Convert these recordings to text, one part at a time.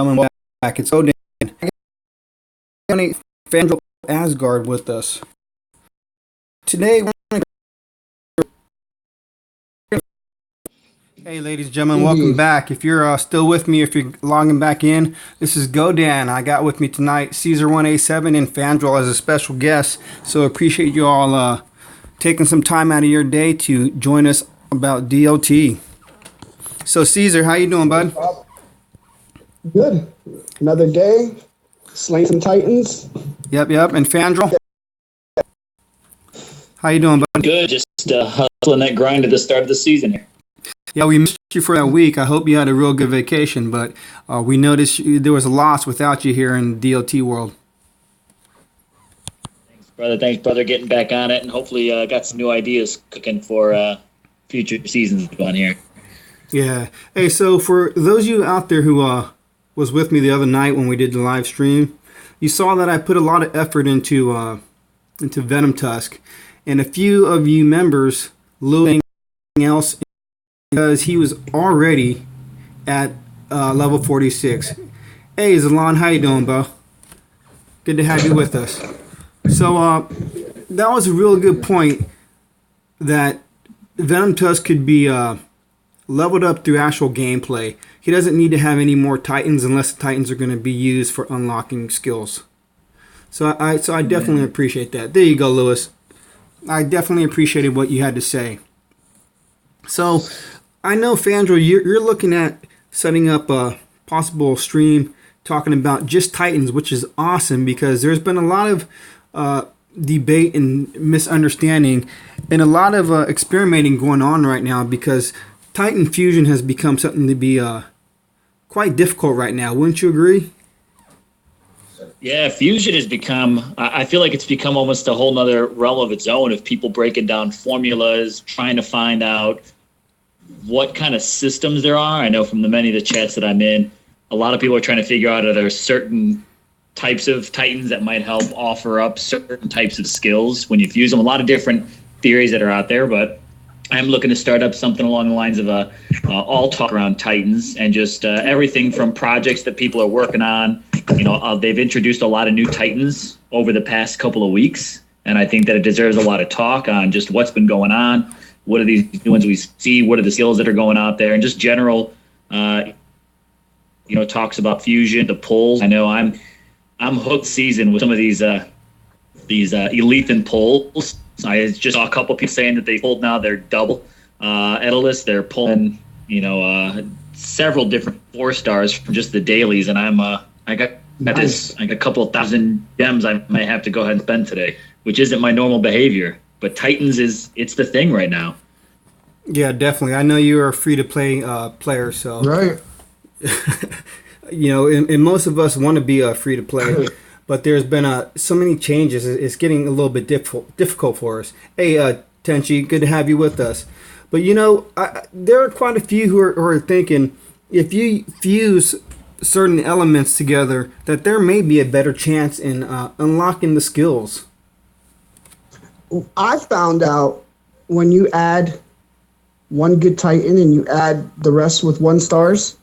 gentlemen, welcome back. It's Godan. Fandral Asgard with us. Today, hey, ladies and gentlemen, welcome back. If you're still with me, if you're logging back in, this is Godan. I got with me tonight Ceasar187 and Fandral as a special guest. So appreciate you all taking some time out of your day to join us about DLT. So Caesar, how you doing, bud? Good. Another day, slaying some titans. Yep. And Fandral, how you doing, bud? Good. Just hustling that grind at the start of the season here. Yeah, we missed you for that week. I hope you had a real good vacation, but we noticed there was a loss without you here in DLT world. Thanks, brother, getting back on it, and hopefully got some new ideas cooking for future seasons on here. Yeah. Hey, so for those of you out there who was with me the other night when we did the live stream, you saw that I put a lot of effort into Venom Tusk, and a few of you members losing else because he was already at level 46. Hey, Zalon, how you doing, bro? Good to have you with us. So that was a real good point that Venom Tusk could be leveled up through actual gameplay. He doesn't need to have any more Titans unless the Titans are going to be used for unlocking skills. So I definitely appreciate that. There you go, Lewis. I definitely appreciated what you had to say. So I know, Fandral, you're looking at setting up a possible stream talking about just Titans, which is awesome because there's been a lot of debate and misunderstanding and a lot of experimenting going on right now because Titan Fusion has become something to be quite difficult right now. Wouldn't you agree? Yeah, Fusion has become, I feel like it's become almost a whole nother realm of its own of people breaking down formulas, trying to find out what kind of systems there are. I know from the many of the chats that I'm in, a lot of people are trying to figure out are there certain types of Titans that might help offer up certain types of skills when you fuse them. A lot of different theories that are out there, but I'm looking to start up something along the lines of all talk around Titans and just everything from projects that people are working on. You know, they've introduced a lot of new Titans over the past couple of weeks, and I think that it deserves a lot of talk on just what's been going on. What are these new ones we see? What are the skills that are going out there? And just general, talks about fusion, the pulls. I know I'm hooked season with some of these Elethan pulls. I just saw a couple people saying that they pulled now they're double. Etalus, they're pulling, several different 4-stars from just the dailies, and I got a couple of thousand gems I might have to go ahead and spend today, which isn't my normal behavior. But Titans it's the thing right now. Yeah, definitely. I know you're a free-to-play player, so Right. And most of us want to be free-to-play, but there's been so many changes. It's getting a little bit difficult for us. Hey, Tenchi, good to have you with us. But there are quite a few who are thinking if you fuse certain elements together, that there may be a better chance in unlocking the skills. I found out when you add one good Titan and you add the rest with 1-stars,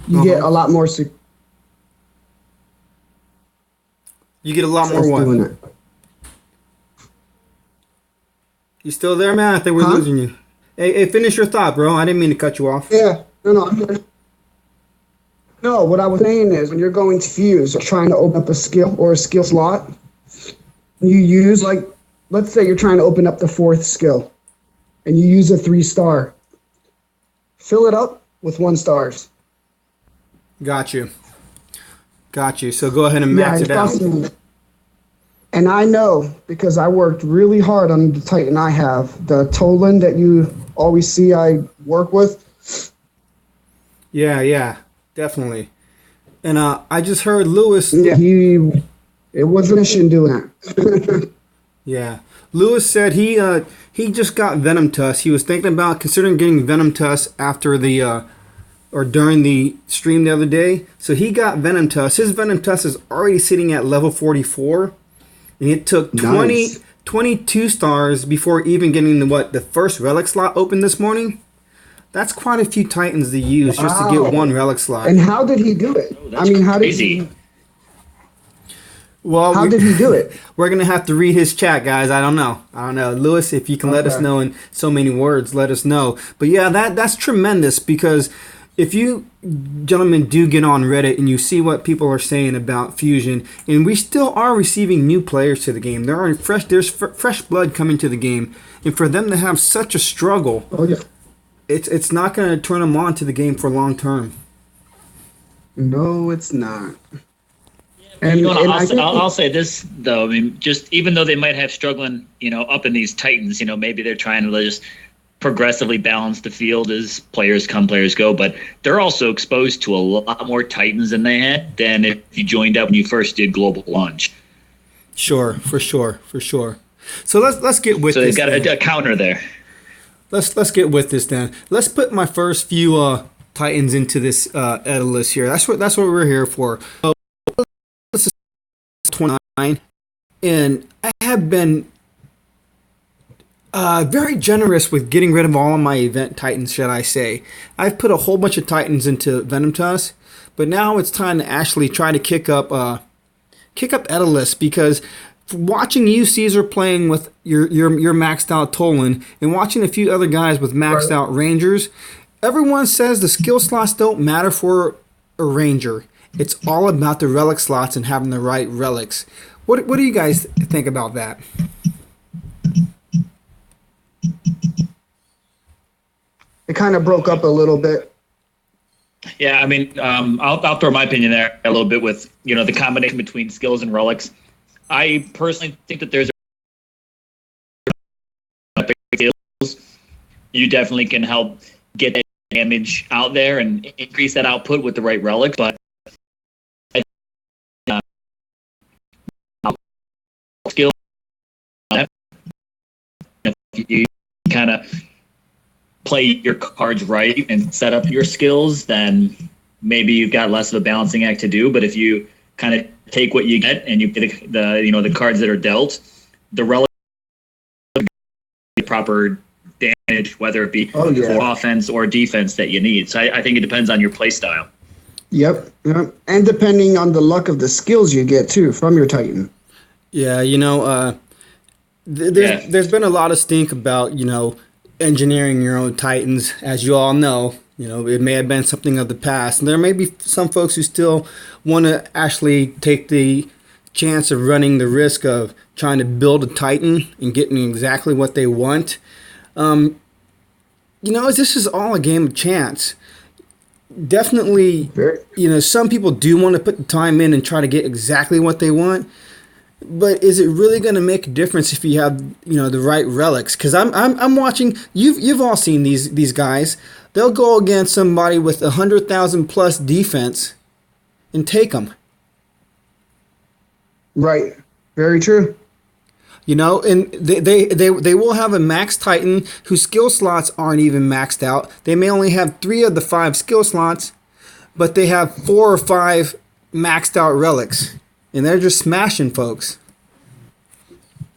you get a lot more. You get a lot more what? You still there, man? I think we're losing you. Hey, finish your thought, bro. I didn't mean to cut you off. Yeah. No, I'm good. No, what I was saying is when you're going to fuse or trying to open up a skill or a skill slot, you use, let's say you're trying to open up the 4th skill and you use a 3-star. Fill it up with 1-stars. Got you. So go ahead and max it out. And I know because I worked really hard on the Titan I have, the Toland that you always see I work with. Yeah, definitely. And I just heard Lewis. Yeah, it was a mission doing that. Yeah, Lewis said he just got Venom Tusk. He was thinking about considering getting Venom Tusk after or during the stream the other day. So he got Venom Tusk. His Venom Tusk is already sitting at level 44. And it took 22 stars before even getting the first relic slot open this morning. That's quite a few Titans to use just to get one relic slot. And how did he do it? That's crazy. How did he do it? We're gonna have to read his chat, guys. I don't know. Lewis, if you can let us know in so many words, let us know. But yeah, that's tremendous, because if you gentlemen do get on Reddit and you see what people are saying about Fusion, and we still are receiving new players to the game. There's fresh blood coming to the game, and for them to have such a struggle, it's not going to turn them on to the game for long term. No, it's not. And I'll say this though. I mean, just even though they might have struggling, up in these Titans, maybe they're trying to just progressively balance the field as players come, players go. But they're also exposed to a lot more Titans than they had than if you joined up when you first did Global Launch. Sure, for sure. So let's get with. So this. They've got a counter there. Let's get with this then. Let's put my first few Titans into this Etalus here. That's what we're here for. This is 29, and I have been very generous with getting rid of all of my event Titans, should I say. I've put a whole bunch of Titans into Venomtusk, but now it's time to actually try to kick up Etalus, because watching you, Caesar, playing with your maxed out Tolan, and watching a few other guys with maxed out Rangers, everyone says the skill slots don't matter for a Ranger. It's all about the relic slots and having the right relics. What do you guys think about that? It kind of broke up a little bit. Yeah, I mean, I'll throw my opinion there a little bit with, the combination between skills and relics. I personally think that there's skills. You definitely can help get that damage out there and increase that output with the right relic, but skill, if you kind of play your cards right and set up your skills, then maybe you've got less of a balancing act to do. But if you kind of take what you get and you get the cards that are dealt, the relic proper damage, whether it be for offense or defense that you need. So I think it depends on your play style. Yep. And depending on the luck of the skills you get too from your Titan. Yeah, there's been a lot of stink about, engineering your own Titans. As you all know, it may have been something of the past. And there may be some folks who still want to actually take the chance of running the risk of trying to build a Titan and getting exactly what they want. This is all a game of chance. Definitely, some people do want to put the time in and try to get exactly what they want. But is it really going to make a difference if you have, the right relics? Because I'm watching. You've all seen these guys. They'll go against somebody with 100,000 plus defense and take them. Right. Very true. And they will have a max Titan whose skill slots aren't even maxed out. They may only have 3 of the 5 skill slots, but they have 4 or 5 maxed out relics. And they're just smashing folks.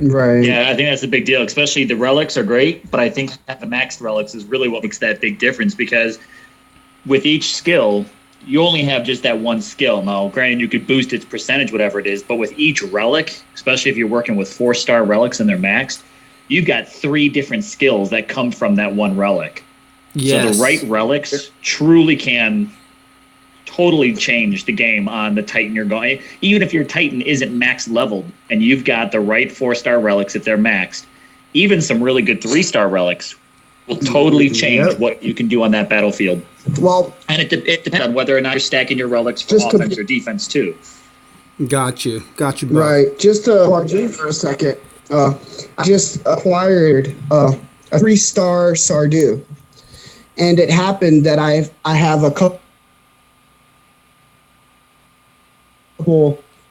Right. Yeah, I think that's a big deal. Especially the relics are great, but I think the maxed relics is really what makes that big difference, because with each skill, you only have just that one skill. Now, granted, you could boost its percentage, whatever it is, but with each relic, especially if you're working with 4-star relics and they're maxed, you've got 3 different skills that come from that one relic. Yes. So the right relics truly can totally change the game on the Titan you're going. Even if your Titan isn't max leveled and you've got the right 4-star relics, if they're maxed, even some really good 3-star relics will totally change what you can do on that battlefield. Well, and it depends on whether or not you're stacking your relics for offense or defense too. Got you both. Right. Just to plug in for a second, I just acquired a 3-star Sardu, and it happened that I have a couple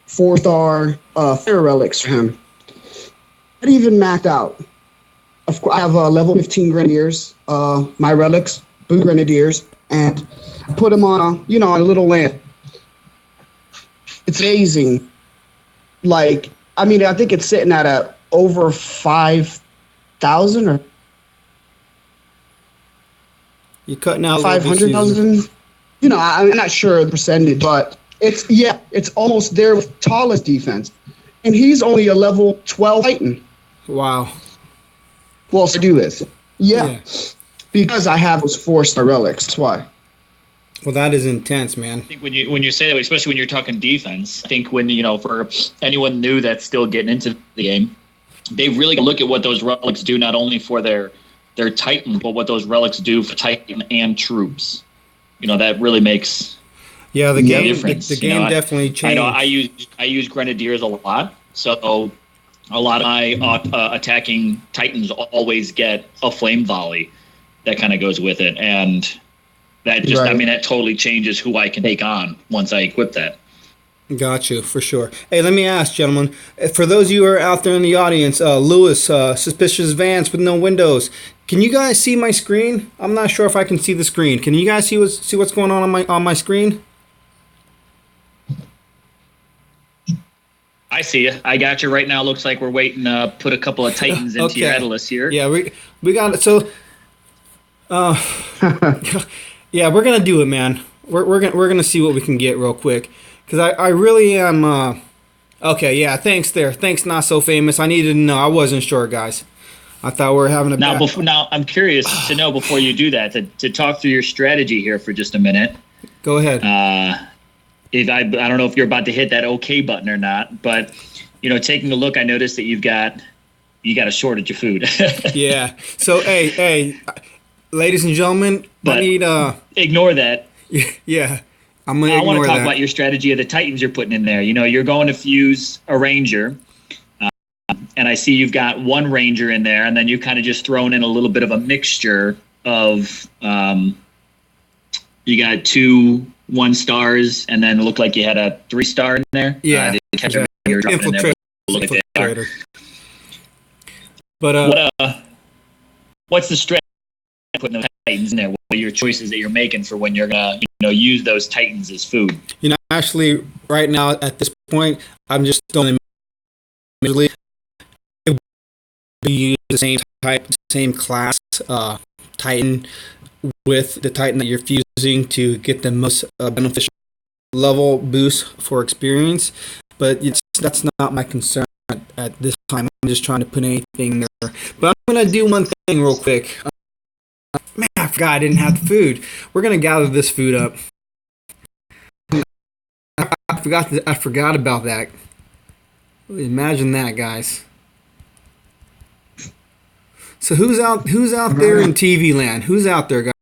4-star fire relics for him. Not even maxed out. Of course, I have level 15 Grenadiers, my relics, Blue Grenadiers, and put them on a little land. It's amazing. I think it's sitting at over 5,000 or. You're cutting out a little bit, Caesar. 500,000. You know, I'm not sure the percentage, but it's almost there with Etalus defense. And he's only a level 12 Titan. Wow. Well, to do this. Yeah. Because I have those 4-star relics. That's why. Well, that is intense, man. I think when you say that, especially when you're talking defense, I think when, for anyone new that's still getting into the game, they really look at what those relics do, not only for their Titan, but what those relics do for Titan and troops. That really makes the game difference. The game definitely changed. I use Grenadiers a lot, so a lot of my attacking Titans always get a flame volley that kind of goes with it, and that just that totally changes who I can take on once I equip that. Got you, for sure. Hey, let me ask, gentlemen, for those of you who are out there in the audience, Lewis, Suspicious Vance with no windows, can you guys see my screen? I'm not sure if I can see the screen. Can you guys see what's going on my screen? I see you. I got you right now. Looks like we're waiting to put a couple of Titans into your Etalus here. Yeah, we got it. So, yeah, we're gonna do it, man. We're gonna see what we can get real quick, because I really am. Okay, yeah. Thanks, not so famous. I needed to know. I wasn't sure, guys. I thought we were having a now I'm curious to know, before you do that, to talk through your strategy here for just a minute. Go ahead. If I don't know if you're about to hit that OK button or not, but taking a look, I noticed that you got a shortage of food. Yeah. So hey, ladies and gentlemen, but I need ignore that. Yeah. I want to talk about your strategy of the Titans you're putting in there. You're going to fuse a Ranger. And I see you've got one Ranger in there, and then you kind of just thrown in a little bit of a mixture of you got 2 1-stars, and then it looked like you had a 3-star in there. Yeah. Infiltrator. But what's the strategy putting those Titans in there? What are your choices that you're making for when you're gonna use those Titans as food? Actually, right now at this point, I'm just throwing immediately. Use the same type, same class Titan with the Titan that you're fusing to get the most beneficial level boost for experience. But that's not my concern at this time. I'm just trying to put anything there. But I'm going to do one thing real quick. Man, I forgot I didn't have the food. We're going to gather this food up. I forgot about that. Imagine that, guys. So who's out there in TV land? Who's out there, guys?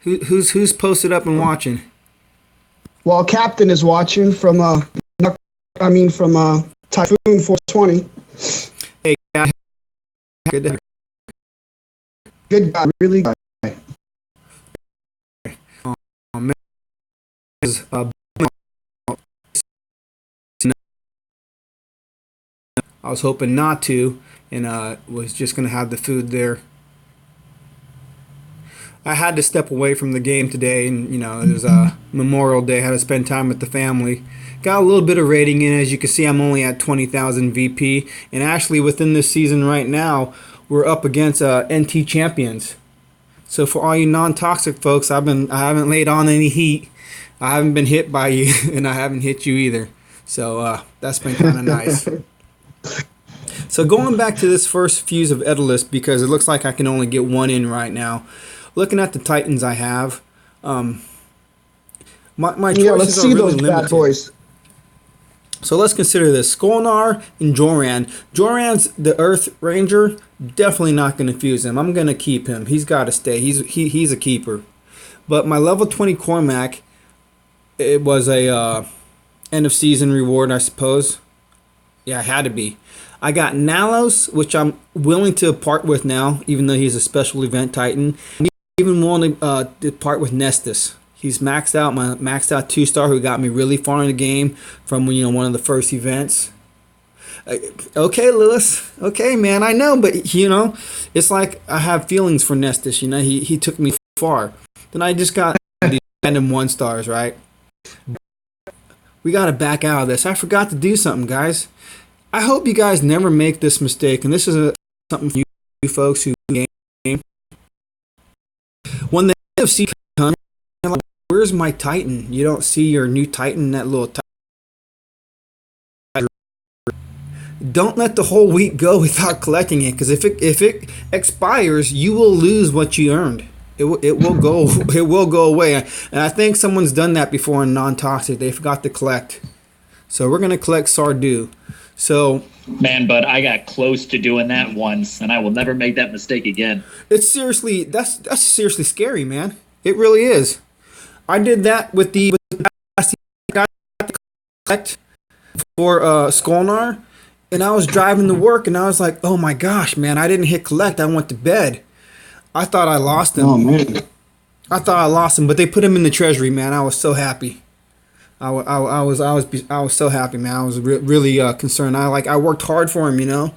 Who's posted up and watching? Well, Captain is watching from Typhoon 420. Hey, good. Good guy, really good guy. Man. I was hoping not to, and was just going to have the food there. I had to step away from the game today, and it was Memorial Day. I had to spend time with the family. Got a little bit of rating in. As you can see, I'm only at 20,000 VP, and actually within this season right now, we're up against NT champions. So for all you non-toxic folks, I haven't laid on any heat. I haven't been hit by you, and I haven't hit you either. So that's been kind of nice. So going back to this first fuse of Etalus, because it looks like I can only get one in right now. Looking at the Titans I have, my choices let's see are really those limited. bad boys. So let's consider this: Skolnar and Joran. Joran's the Earth Ranger. Definitely not going to fuse him. I'm going to keep him. He's got to stay. He's a keeper. But my level 20 Cormac, it was a end of season reward, I suppose. Yeah, it had to be. I got Nalos, which I'm willing to part with now, even though he's a special event Titan. I'm even willing to part with Nestus. He's maxed out, my maxed out 2-star, who got me really far in the game from one of the first events. Okay, Lewis. Okay, man, I know, but it's like I have feelings for Nestus. He took me far. Then I just got these random 1-stars, right? We got to back out of this. I forgot to do something, guys. I hope you guys never make this mistake, and this is something for you folks who game. of Sea Hunter, like, where's my Titan? You don't see your new Titan, that little Titan. Don't let the whole week go without collecting it, because if it expires, you will lose what you earned. It will go it will go away. And I think someone's done that before in non-toxic. They forgot to collect. So we're gonna collect Sardu. So man, but I got close to doing that once, and I will never make that mistake again. it's seriously that's seriously scary, man. It really is. I did that with the guy to collect for Skolnar, and I was driving to work, and I was like, oh my gosh, man, I didn't hit collect. I went to bed. I thought I lost him. Oh man. I thought I lost him, but they put him in the treasury, man. I was so happy. I was so happy, man. I was really concerned. I worked hard for him, you know.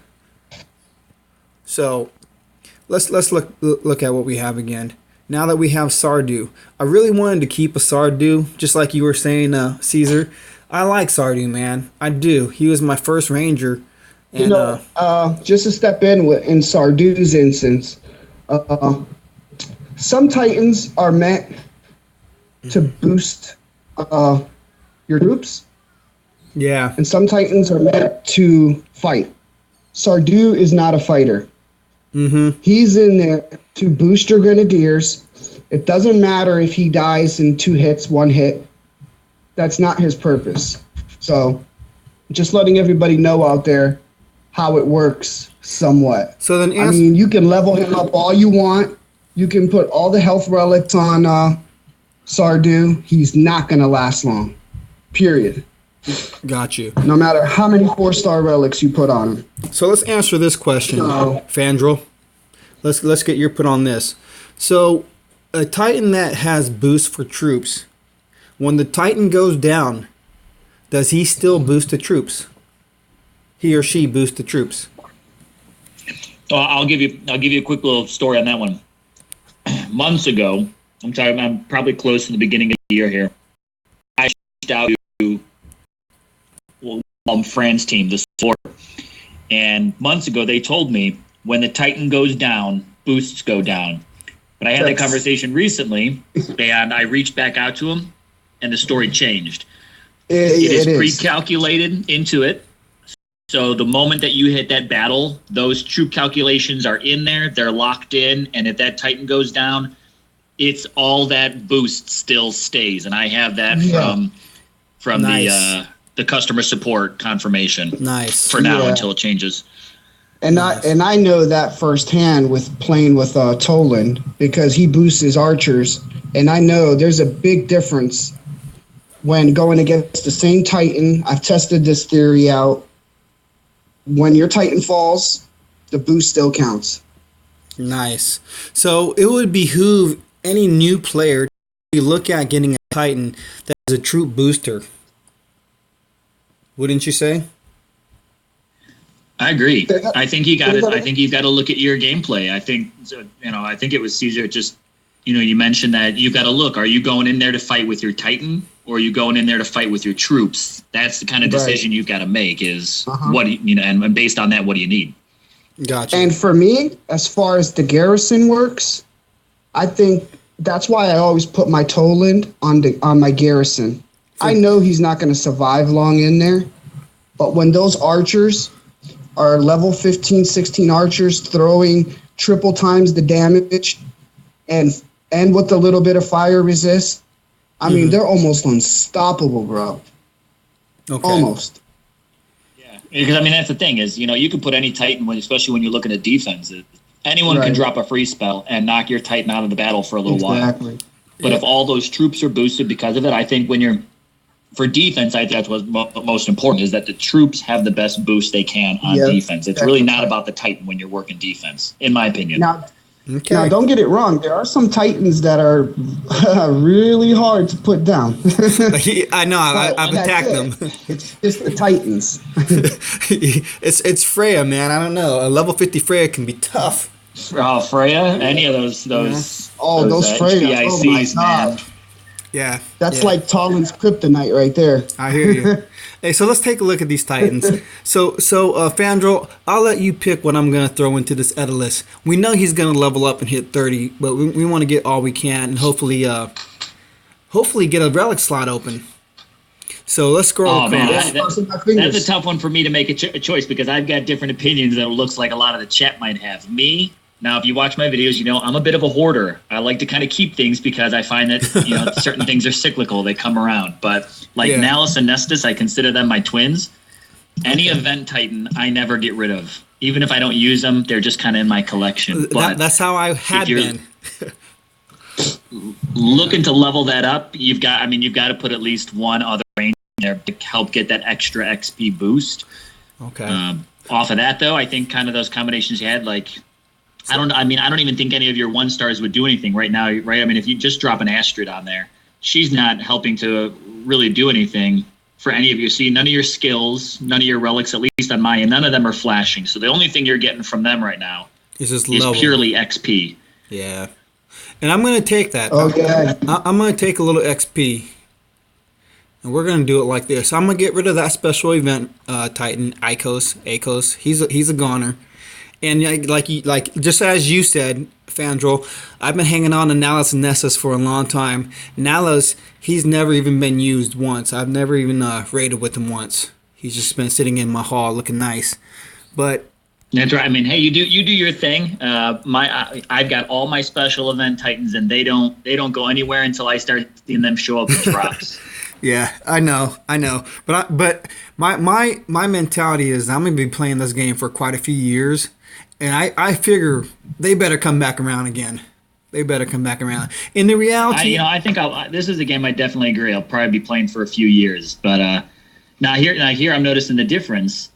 So let's look at what we have again. Now that we have Sardu, I really wanted to keep a Sardu, just like you were saying, Caesar. I like Sardu, man. I do. He was my first ranger. And, You know, just to step in Sardu's instance, some Titans are meant to boost your troops, yeah, and some Titans are meant to fight. Sardu is not a fighter. mm-hmm. He's in there to boost your grenadiers. It doesn't matter if he dies in 2 hits, 1 hit. That's not his purpose. So, just letting everybody know out there how it works somewhat. So then, I mean, you can level him up all you want. You can put all the health relics on Sardu. He's not going to last long. Period. got you. No matter how many 4-star relics you put on him. So let's answer this question, No. Fandral. Let's get your put on this. So a Titan that has boost for troops, when the Titan goes down, does he still boost the troops? He or she boost the troops? I'll give you a quick little story on that one. Months ago, I'm probably close to the beginning of the year here. I reached out to Fran's team, the sport, and months ago they told me when the Titan goes down, boosts go down. But I had that conversation recently, and I reached back out to him, and the story changed. It is pre-calculated into it. So the moment that you hit that battle, those troop calculations are in there. They're locked in. And if that Titan goes down, it's all that boost still stays. And I have that from Nice. the customer support confirmation. Nice. For now until it changes. And Nice. I know that firsthand with playing with Toland, because he boosts his archers, and I know there's a big difference when going against the same Titan. I've tested this theory out. When your Titan falls, the boost still counts. Nice. So it would behoove any new player to look at getting a Titan that is a troop booster. Wouldn't you say? I agree. I think you got to. I think you've got to look at your gameplay. I think I think it was Caesar. Just you mentioned that you've got to look. Are you going in there to fight with your Titan, or are you going in there to fight with your troops? That's the kind of decision you've got to make. Is what and based on that, what do you need? Gotcha. And for me, as far as the garrison works, I think that's why I always put my Toland on my garrison. I know he's not going to survive long in there, but when those archers are level 15, 16 archers throwing triple times the damage and with a little bit of fire resist, I mean, they're almost unstoppable, bro. Okay. Almost. Yeah, because I mean that's the thing is you can put any Titan especially when you're looking at defense. Anyone can drop a free spell and knock your Titan out of the battle for a little while. But if all those troops are boosted because of it, I think when you're for defense, I think that's what's most important is that the troops have the best boost they can on defense. It's really not about the Titan when you're working defense, in my opinion. Now, don't get it wrong. There are some Titans that are really hard to put down. I know. I've attacked them. It's just the Titans. it's Freya, man. I don't know. A level 50 Freya can be tough. Freya, any of those Those Freya. HBICs, man. Yeah. That's yeah. like Talon's kryptonite right there. I hear you. Hey, so let's take a look at these Titans. So, Fandral, I'll let you pick what I'm going to throw into this Etalus. We know he's going to level up and hit 30, but we want to get all we can and hopefully get a relic slot open. So let's scroll Oh across. man, Crossing my that's fingers. a tough one for me to make a choice because I've got different opinions that it looks like a lot of the chat might have. Me, now if you watch my videos, you know I'm a bit of a hoarder. I like to kind of keep things because I find that certain things are cyclical; they come around. But like Yeah. Nalus and Nestus, I consider them my twins. Any event Titan, I never get rid of, even if I don't use them. They're just kind of in my collection. But That's how I had you're- been. looking to level that up, you've got to put at least one other range in there to help get that extra XP boost. Okay. Off of that, though, I think kind of those combinations you had, like, I don't even think any of your 1-stars would do anything right now, right? I mean, if you just drop an Astrid on there, she's not helping to really do anything for any of you. See, none of your skills, none of your relics, at least on my end, none of them are flashing. So the only thing you're getting from them right now It's just is level. purely XP. Yeah. And I'm going to take that. Okay. I'm going to take a little XP. And we're going to do it like this. I'm going to get rid of that special event Titan, Akos. He's a goner. And like just as you said, Fandral, I've been hanging on to Nalus and Nessus for a long time. Nalus, he's never even been used once. I've never even raided with him once. He's just been sitting in my hall looking nice. But That's right. I mean, hey, you do your thing. I've got all my special event Titans, and they don't go anywhere until I start seeing them show up in drops. yeah, I know. But my mentality is I'm gonna be playing this game for quite a few years, and I figure they better come back around again. They better come back around. In the reality, I think this is a game I definitely agree. I'll probably be playing for a few years, but now here I'm noticing the difference.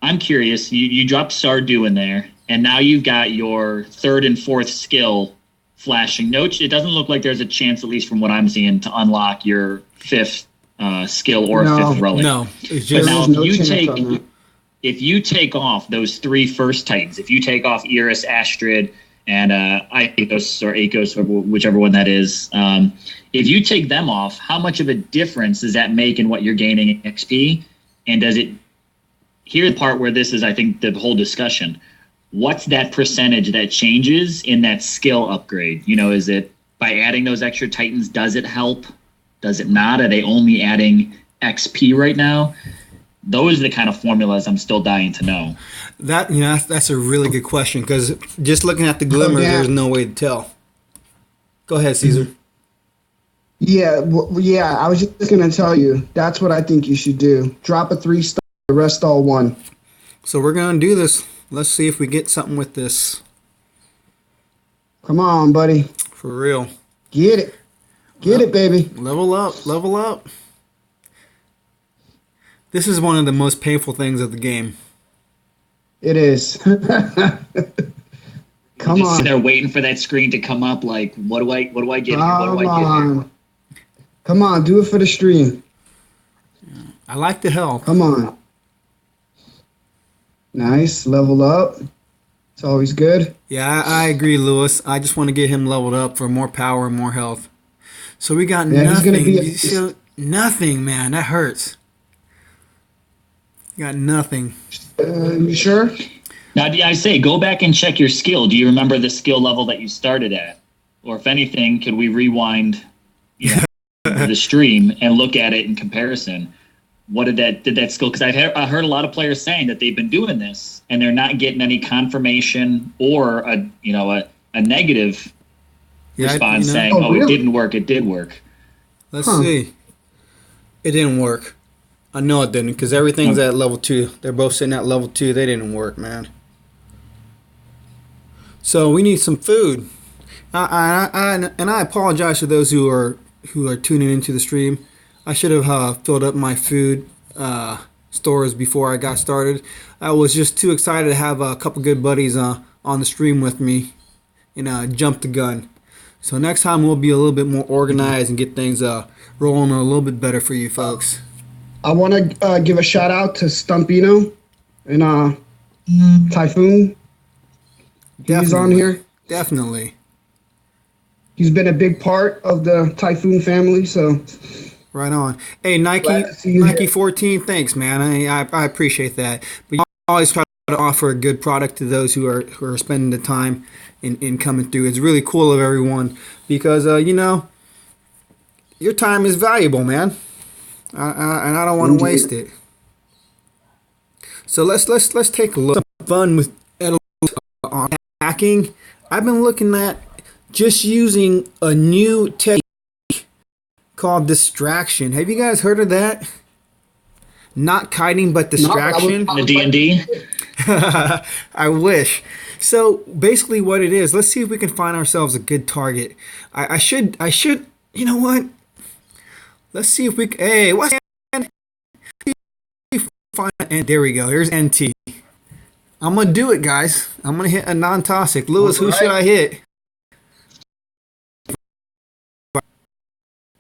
I'm curious. You dropped Sardu in there, and now you've got your 3rd and 4th skill flashing. No, it doesn't look like there's a chance, at least from what I'm seeing, to unlock your 5th skill or a 5th relic. no, it's But just now, no chance on that. if you take off those 3 first Titans, if you take off Iris, Astrid, and Akos, or whichever one that is, if you take them off, how much of a difference does that make in what you're gaining in XP? And does it? Here's the part where this is, I think, the whole discussion. What's that percentage that changes in that skill upgrade? Is it by adding those extra Titans? Does it help? Does it not? Are they only adding XP right now? Those are the kind of formulas I'm still dying to know. that's a really good question because just looking at the glimmer, yeah. there's no way to tell. Go ahead, Caesar. Yeah, I was just gonna tell you. That's what I think you should do. Drop a 3-star, the rest all 1. So we're gonna do this. Let's see if we get something with this. Come on, buddy. For real. Get it. Get it, baby. Level up. This is one of the most painful things of the game. It is. Come Just sit on. there waiting for that screen to come up. Like, what do I get here? What do I get here? Come on, do it for the stream. I like the help. Come on. Nice. Level up. It's always good. Yeah, I agree, Lewis. I just want to get him leveled up for more power and more health. So we got Yeah, he's nothing. gonna be Nothing, man. That hurts. Got nothing. You sure? Now, I say, go back and check your skill. Do you remember the skill level that you started at? Or if anything, could we rewind the stream and look at it in comparison? What did that skill? Because I heard a lot of players saying that they've been doing this and they're not getting any confirmation or a negative response saying, Oh, really? it didn't work. It did work. Let's see. It didn't work. I know it didn't because everything's at level 2. They're both sitting at level 2. They didn't work, man. So we need some food. And I apologize to those who are tuning into the stream. I should have filled up my food stores before I got started. I was just too excited to have a couple good buddies on the stream with me and jump the gun. So next time we'll be a little bit more organized and get things rolling a little bit better for you folks. I want to give a shout out to Stumpino and Typhoon. He's on here. Definitely. He's been a big part of the Typhoon family, so Right on. Hey, Nike, glad to see you Nike here. 14, thanks, man. I appreciate that. But you always try to offer a good product to those who are spending the time in coming through. It's really cool of everyone because your time is valuable, man. And I don't want to Indeed. waste it. So let's take a look. Some fun with Etalus on hacking. I've been looking at just using a new technique called distraction. Have you guys heard of that? Not kiting, but No, but distraction. The D&D. I wish. So basically, what it is, let's see if we can find ourselves a good target. I should. You know what? Let's see if we. Hey, what's find? And there we go. Here's NT. I'm gonna do it, guys. I'm gonna hit a non-toxic. Lewis, who should I hit?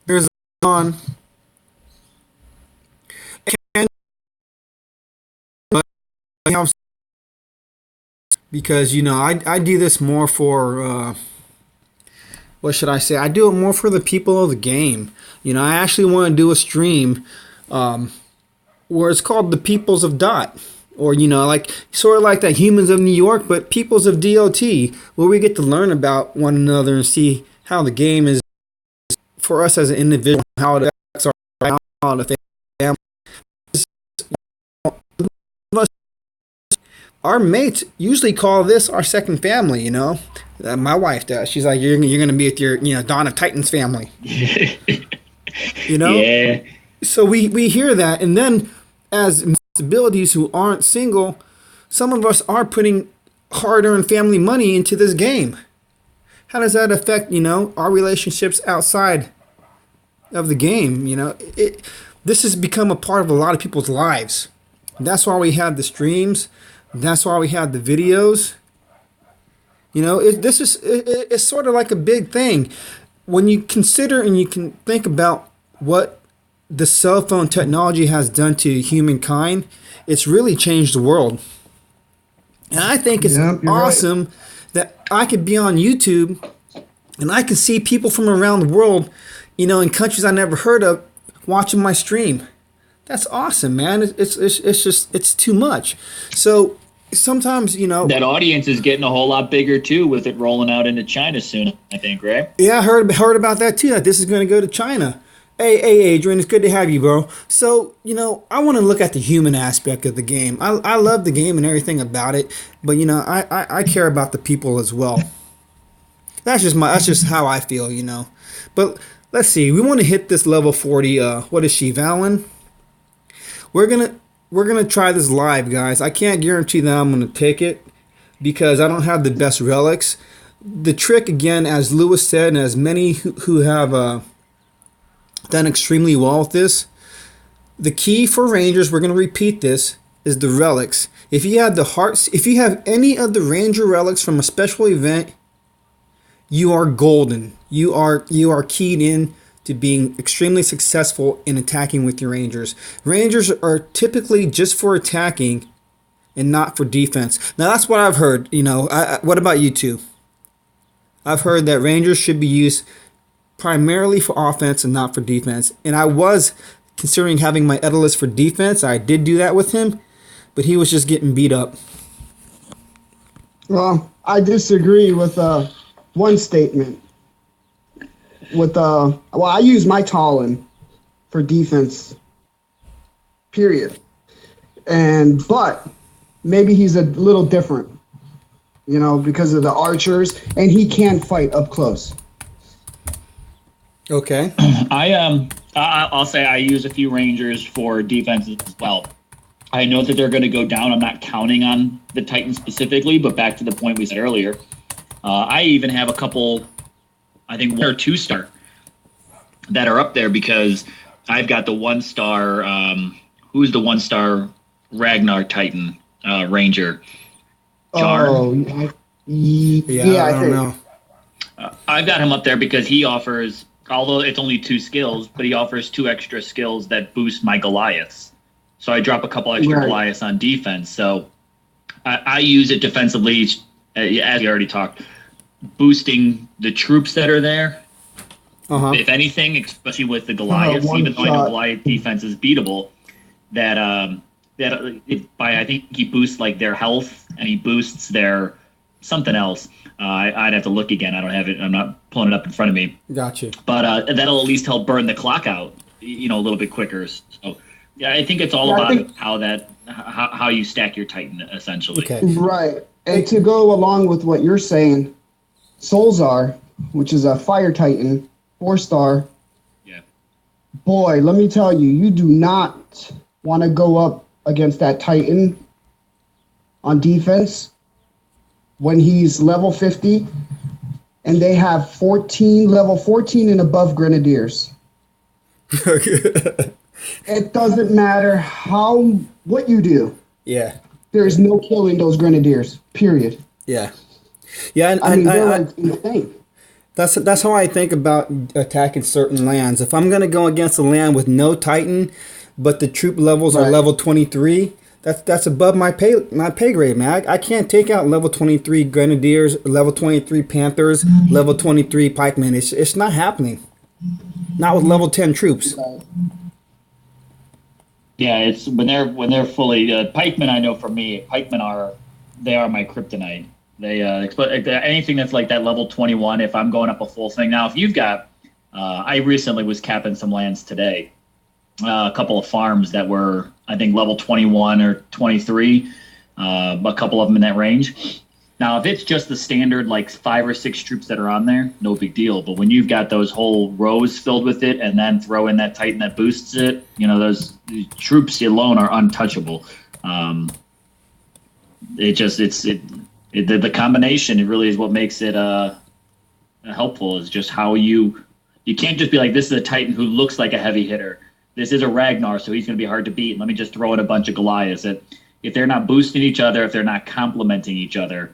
There's on. Because I do this more for what should I say? I do it more for the people of the game. I actually want to do a stream where it's called the Peoples of Dot, or like sort of like that Humans of New York, but Peoples of DOT, where we get to learn about one another and see how the game is for us as an individual, how it affects our family. Our mates usually call this our second family. My wife does. She's like, you're gonna be with your Dawn of Titans family. Yeah. So we hear that, and then as abilities who aren't single, some of us are putting hard-earned family money into this game. How does that affect our relationships outside of the game? This has become a part of a lot of people's lives. That's why we have the streams. That's why we have the videos. It's sort of like a big thing when you consider and you can think about what the cell phone technology has done to humankind. It's really changed the world, and I think it's Yep, you're awesome that I could be on YouTube and I can see people from around the world, in countries I never heard of, watching my stream. That's awesome, man. It's too much. So sometimes, That audience is getting a whole lot bigger too, with it rolling out into China soon, I think, right? yeah, I heard about that too. That this is going to go to China. Hey, Adrian, it's good to have you, bro. So, I want to look at the human aspect of the game. I love the game and everything about it, but I care about the people as well. That's just how I feel. But let's see. We want to hit this level 40. What is she, Valen? We're gonna try this live, guys. I can't guarantee that I'm gonna take it because I don't have the best relics. The trick, again, as Lewis said, and as many who have done extremely well with this, the key for Rangers, we're gonna repeat this, is the relics. If you have the hearts, if you have any of the Ranger relics from a special event, you are golden. You are keyed in to being extremely successful in attacking with your Rangers. Rangers are typically just for attacking and not for defense. Now that's what I've heard. What about you two? I've heard that Rangers should be used primarily for offense and not for defense. And I was considering having my Etalus for defense. I did do that with him, but he was just getting beat up. Well, I disagree with one statement. I use my Talon for defense. Period. But maybe he's a little different, because of the archers, and he can fight up close. Okay. I'll say I use a few Rangers for defense as well. I know that they're going to go down. I'm not counting on the Titans specifically, but back to the point we said earlier, I even have a couple, I think 1 or 2 star that are up there because I've got the 1-star. Who's the 1-star Ragnar Titan Ranger? Jar? Oh, yeah, I don't know. I've got him up there because he offers, although it's only 2 skills, but he offers 2 extra skills that boost my Goliaths. So I drop a couple extra Goliaths on defense. So I use it defensively, as we already talked. boosting the troops that are there. Uh-huh. If anything, especially with the Goliaths, even though I know Goliath defense is beatable, I think he boosts like their health and he boosts their something else. I'd have to look again. I don't have it. I'm not pulling it up in front of me. Gotcha. But that'll at least help burn the clock out, a little bit quicker. So yeah, I think it's all about how you stack your Titan essentially. Okay. Right. And to go along with what you're saying, Ceasar, which is a fire Titan, 4-star. Yeah. Boy, let me tell you, you do not want to go up against that Titan on defense when he's level 50 and they have level 14 and above Grenadiers. It doesn't matter what you do. Yeah. There is no killing those Grenadiers, period. Yeah. Yeah, and I mean, they're like insane. That's how I think about attacking certain lands. If I'm going to go against a land with no Titan, but the troop levels are level 23, that's above my pay grade, man. I can't take out level 23 Grenadiers, level 23 Panthers, level 23 Pikemen. It's not happening. Not with level 10 troops. Yeah, it's when they're fully pikemen. I know for me, pikemen are my kryptonite. They anything that's like that level 21. If I'm going up a full thing now, if you've got, I recently was capping some lands today, a couple of farms that were I think level 21 or 23, a couple of them in that range. Now, if it's just the standard like 5 or 6 troops that are on there, no big deal. But when you've got those whole rows filled with it, and then throw in that Titan that boosts it, those troops alone are untouchable. The combination, it really is what makes it helpful. Is just how you can't just be like, this is a Titan who looks like a heavy hitter. This is a Ragnar, so he's going to be hard to beat. Let me just throw in a bunch of Goliaths. If they're not boosting each other, if they're not complementing each other,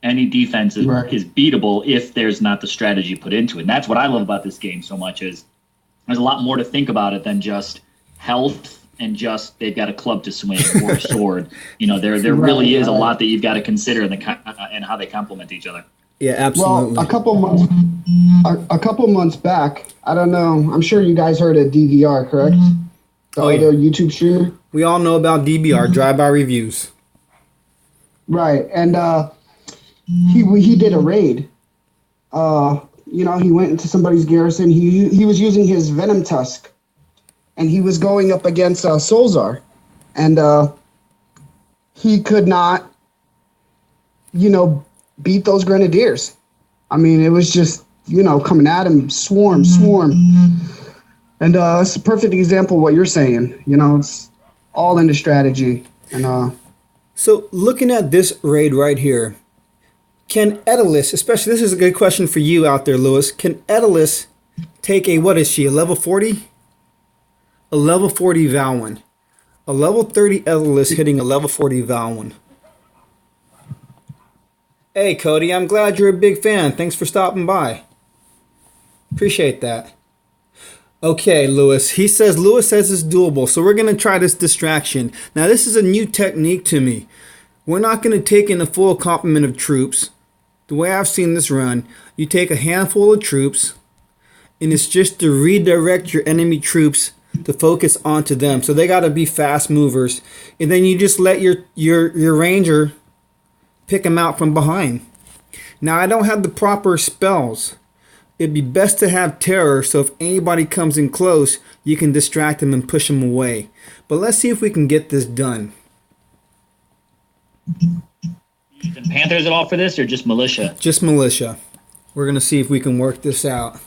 any defense is beatable if there's not the strategy put into it. And that's what I love about this game so much is there's a lot more to think about it than just health and just they've got a club to swing or a sword. There really is a lot that you've got to consider and how they complement each other. Yeah, absolutely. Well, a couple months back, I don't know, I'm sure you guys heard of DVR, correct? The other YouTube streamer? We all know about DBR, drive-by reviews. Right, and he did a raid. He went into somebody's garrison. He was using his Venom Tusk, and he was going up against Ceasar, and he could not, beat those Grenadiers. I mean, it was just, coming at him, swarm. And it's a perfect example of what you're saying. It's all in the strategy. And so looking at this raid right here, can Etalus, especially this is a good question for you out there, Lewis, can Etalus take a level 40? A level 40 Valwyn. A level 30 Etalus hitting a level 40 Valwyn. Hey, Cody, I'm glad you're a big fan. Thanks for stopping by. Appreciate that. Okay, Lewis says it's doable, so we're going to try this distraction. Now, this is a new technique to me. We're not going to take in a full complement of troops. The way I've seen this run, you take a handful of troops, and it's just to redirect your enemy troops to focus onto them. So they got to be fast movers. And then you just let your ranger pick them out from behind. Now, I don't have the proper spells. It'd be best to have terror, so if anybody comes in close, you can distract them and push them away. But let's see if we can get this done. Using Panthers at all for this, or just militia? Just militia. We're going to see if we can work this out.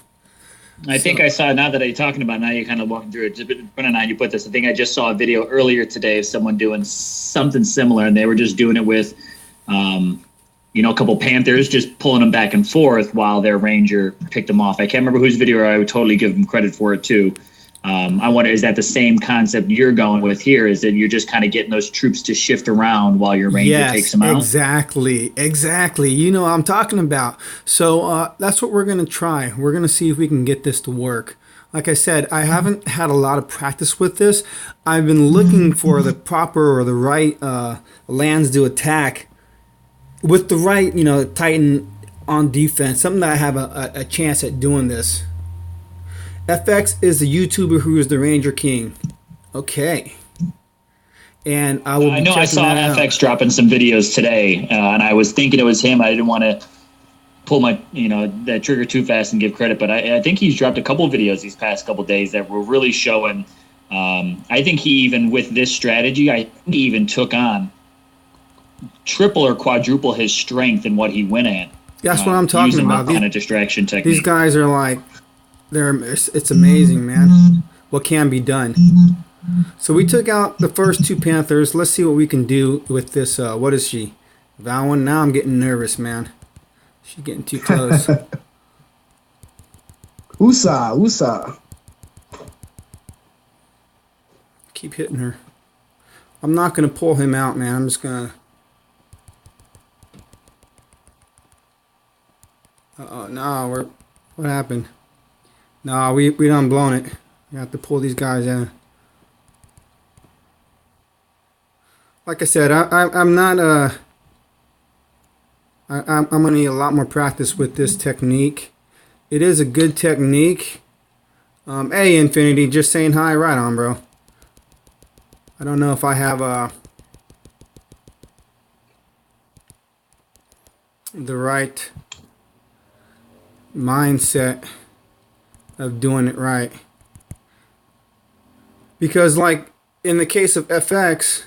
I think I saw, now that you're talking about it, now you're kind of walking through it. Depending on how you put this, I think I just saw a video earlier today of someone doing something similar, and they were just doing it with a couple Panthers, just pulling them back and forth while their ranger picked them off. I can't remember whose video. I would totally give them credit for it too. I wonder, is that the same concept you're going with here? Is that you're just kind of getting those troops to shift around while your ranger takes them out? Exactly. I'm talking about. So that's what we're going to try. We're going to see if we can get this to work. Like I said, I haven't had a lot of practice with this. I've been looking for the proper or the right lands to attack with the right, Titan on defense, something that I have a chance at doing this. FX is the YouTuber who is the Ranger King. Okay. And I will be I saw FX dropping some videos today, and I was thinking it was him. I didn't want to pull my, that trigger too fast and give credit, but I think he's dropped a couple of videos these past couple of days that were really showing. I think he even, with this strategy, he even took on triple or quadruple his strength in what he went at. That's what I'm talking about. These kind of distraction technique. These guys are like, it's amazing, man, what can be done. So we took out the first two Panthers. Let's see what we can do with this. What is she? Vowin? Now I'm getting nervous, man. She's getting too close. USA. Keep hitting her. I'm not going to pull him out, man. I'm just going to... Uh-oh, no, what happened? No, we done blown it. We have to pull these guys in. Like I said, I'm not I'm gonna need a lot more practice with this technique. It is a good technique. Hey, Infinity, just saying hi. Right on, bro. I don't know if I have the right mindset of doing it right, because like in the case of FX,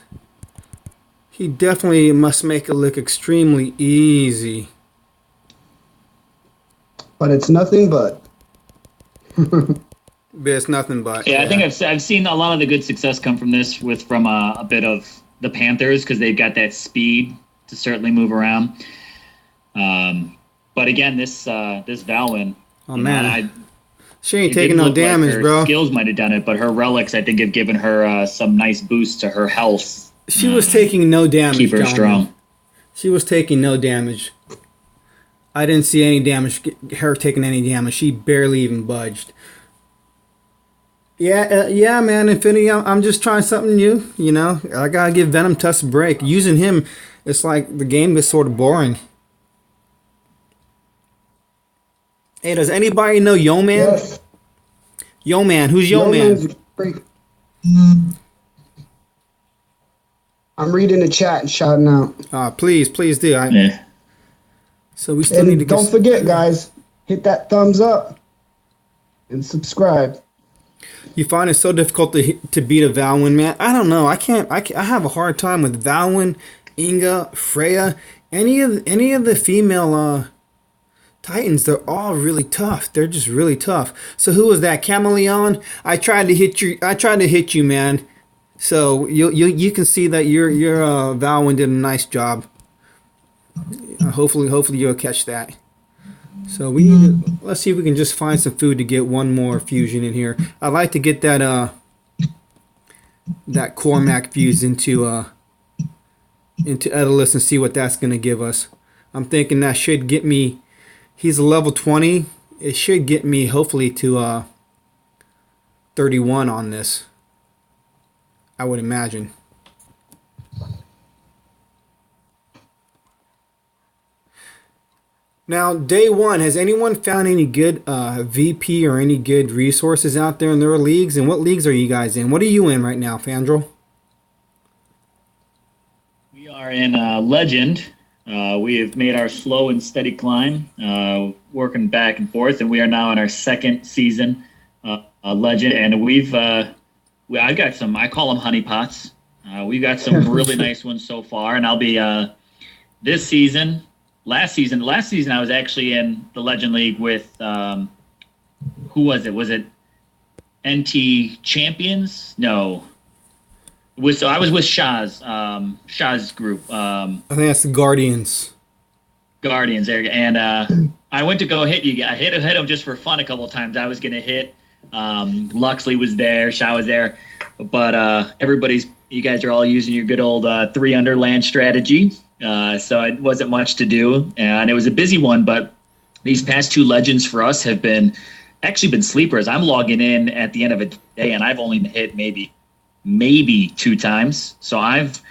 he definitely must make it look extremely easy. But it's nothing but. But it's nothing but. Yeah, I think I've seen a lot of the good success come from this from a bit of the Panthers, because they've got that speed to certainly move around. But again, this Valwyn. Oh man, she ain't taking no damage, bro. Her skills might have done it, but her relics, I think, have given her some nice boost to her health. She was taking no damage. Keep her strong. She was taking no damage. I didn't see any damage. Her taking any damage. She barely even budged. Yeah, man. Infinity. I'm just trying something new. I gotta give Venom Tusk a break. Using him, it's like the game is sort of boring. Hey, does anybody know Yo Man? Yes. Yo Man, who's Yo Man? I'm reading the chat and shouting out. Please do. Yeah. So we still need to don't forget, guys, hit that thumbs up and subscribe. You find it so difficult to beat a Valwyn, man? I don't know. I have a hard time with Valwyn, Inga, Freya, any of the female Titans. They're all really tough. They're just really tough. So who was that? Chameleon? I tried to hit you, man. So you can see that your Valwyn did a nice job. Hopefully you'll catch that. So we need to, let's see if we can just find some food to get one more fusion in here. I'd like to get that Cormac fuse into Etalus and see what that's gonna give us. I'm thinking that should get me. He's a level 20. It should get me hopefully to 31 on this. I would imagine. Now, day one, has anyone found any good VP or any good resources out there in their leagues? And what leagues are you guys in? What are you in right now, Fandral? We are in Legend. We have made our slow and steady climb, working back and forth, and we are now in our second season, Legend. And I've got some, I call them honeypots. We've got some really nice ones so far, and I'll be this season. Last season, I was actually in the Legend League with who was it? Was it NT Champions? No. I was with Shah's group. I think that's the Guardians. Guardians, there. And I went to go hit you. I hit him just for fun a couple of times. I was gonna hit. Luxley was there. Shah was there, but you guys are all using your good old 3 under land strategy. So it wasn't much to do, and it was a busy one, but these past 2 legends for us have been sleepers. I'm logging in at the end of a day, and I've only hit maybe 2 times. So I've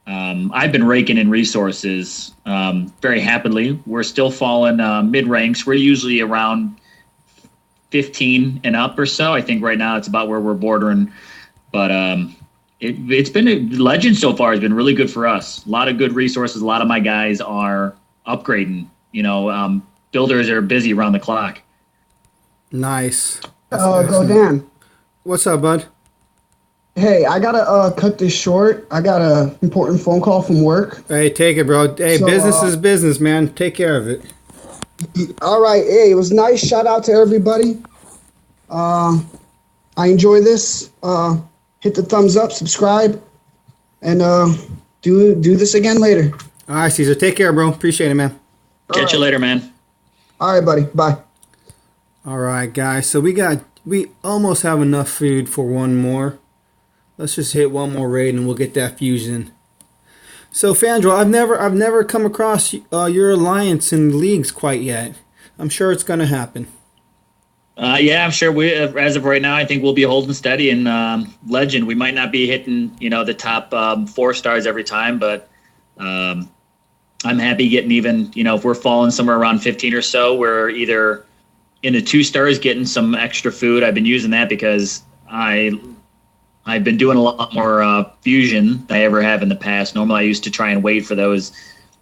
I've been raking in resources very happily. We're still falling mid ranks. We're usually around 15 and up or so. I think right now it's about where we're bordering, but it's been a legend so far. Has been really good for us. A lot of good resources. A lot of my guys are upgrading. Builders are busy around the clock. Nice. Godan. What's up, bud? Hey, I gotta cut this short. I got a important phone call from work. Hey, take it, bro. Hey, So, business is business, man. Take care of it. All right. Hey, it was nice. Shout out to everybody. I enjoy this. Hit the thumbs up, subscribe, and do this again later. All right, Caesar. Take care, bro. Appreciate it, man. Catch you later, man. All right, buddy. Bye. All right, guys. So we almost have enough food for one more. Let's just hit one more raid and we'll get that fusion. So Fandral, I've never come across your alliance in leagues quite yet. I'm sure it's gonna happen. Yeah, I'm sure we, as of right now, I think we'll be holding steady in Legend. We might not be hitting, the top 4 stars every time, but I'm happy getting even, if we're falling somewhere around 15 or so, we're either in the 2 stars getting some extra food. I've been using that because I've been doing a lot more fusion than I ever have in the past. Normally I used to try and wait for those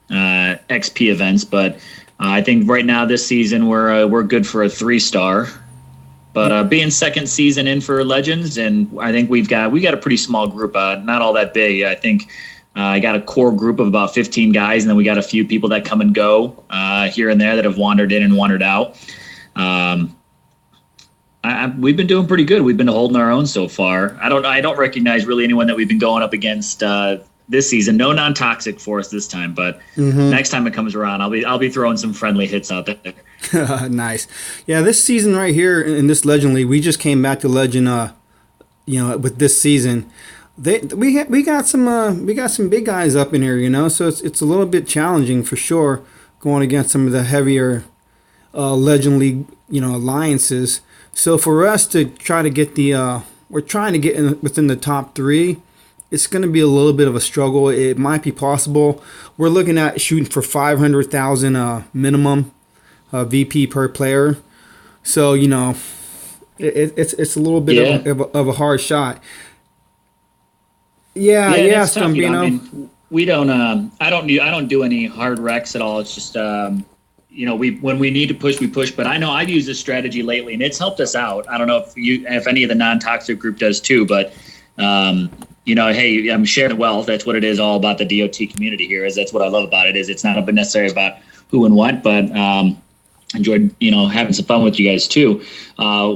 XP events, but I think right now this season we're good for a 3-star. But being second season in for Legends, and I think we got a pretty small group, not all that big. I think I got a core group of about 15 guys, and then we got a few people that come and go here and there that have wandered in and wandered out. We've been doing pretty good. We've been holding our own so far. I don't recognize really anyone that we've been going up against this season. No non-toxic for us this time, but next time it comes around, I'll be throwing some friendly hits out there. Nice. Yeah, this season right here in this Legend League, we just came back to Legend. With this season, we got some big guys up in here. So it's a little bit challenging for sure going against some of the heavier Legend League alliances. So for us to try to get we're trying to get within the top 3. It's going to be a little bit of a struggle. It might be possible. We're looking at shooting for 500,000 minimum VP per player. So it's a little bit of a hard shot. Yeah, that's tough, Stambino. We don't. I don't do any hard recs at all. It's just when we need to push, we push. But I know I've used this strategy lately, and it's helped us out. I don't know if any of the non-toxic group does too, but hey, I'm sharing wealth. That's what it is all about. The DOT community here that's what I love about it. Is it's not necessarily about who and what, but enjoyed having some fun with you guys too.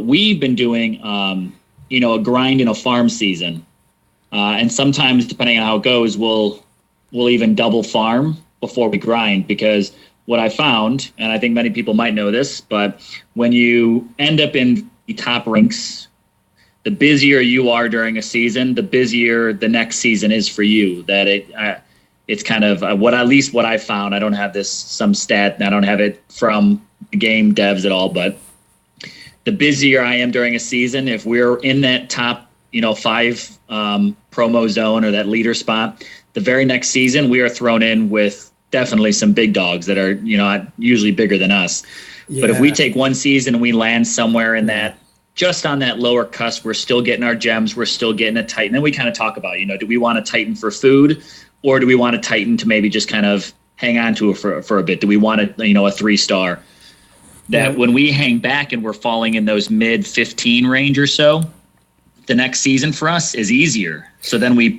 We've been doing a grind in a farm season, and sometimes depending on how it goes, we'll even double farm before we grind, because what I found, and I think many people might know this, but when you end up in the top ranks, the busier you are during a season, the busier the next season is for you. That it's kind of what I found. I don't have some stat, and I don't have it from the game devs at all, but the busier I am during a season, if we're in that top 5 promo zone or that leader spot, the very next season we are thrown in with definitely some big dogs that are usually bigger than us. Yeah. But if we take one season and we land somewhere in that, just on that lower cusp, we're still getting our gems, we're still getting a Titan. Then we kind of talk about, do we want a Titan for food, or do we want a Titan to maybe just kind of hang on to it for a bit? Do we want a 3-star? That when we hang back and we're falling in those mid 15 range or so, the next season for us is easier. So then we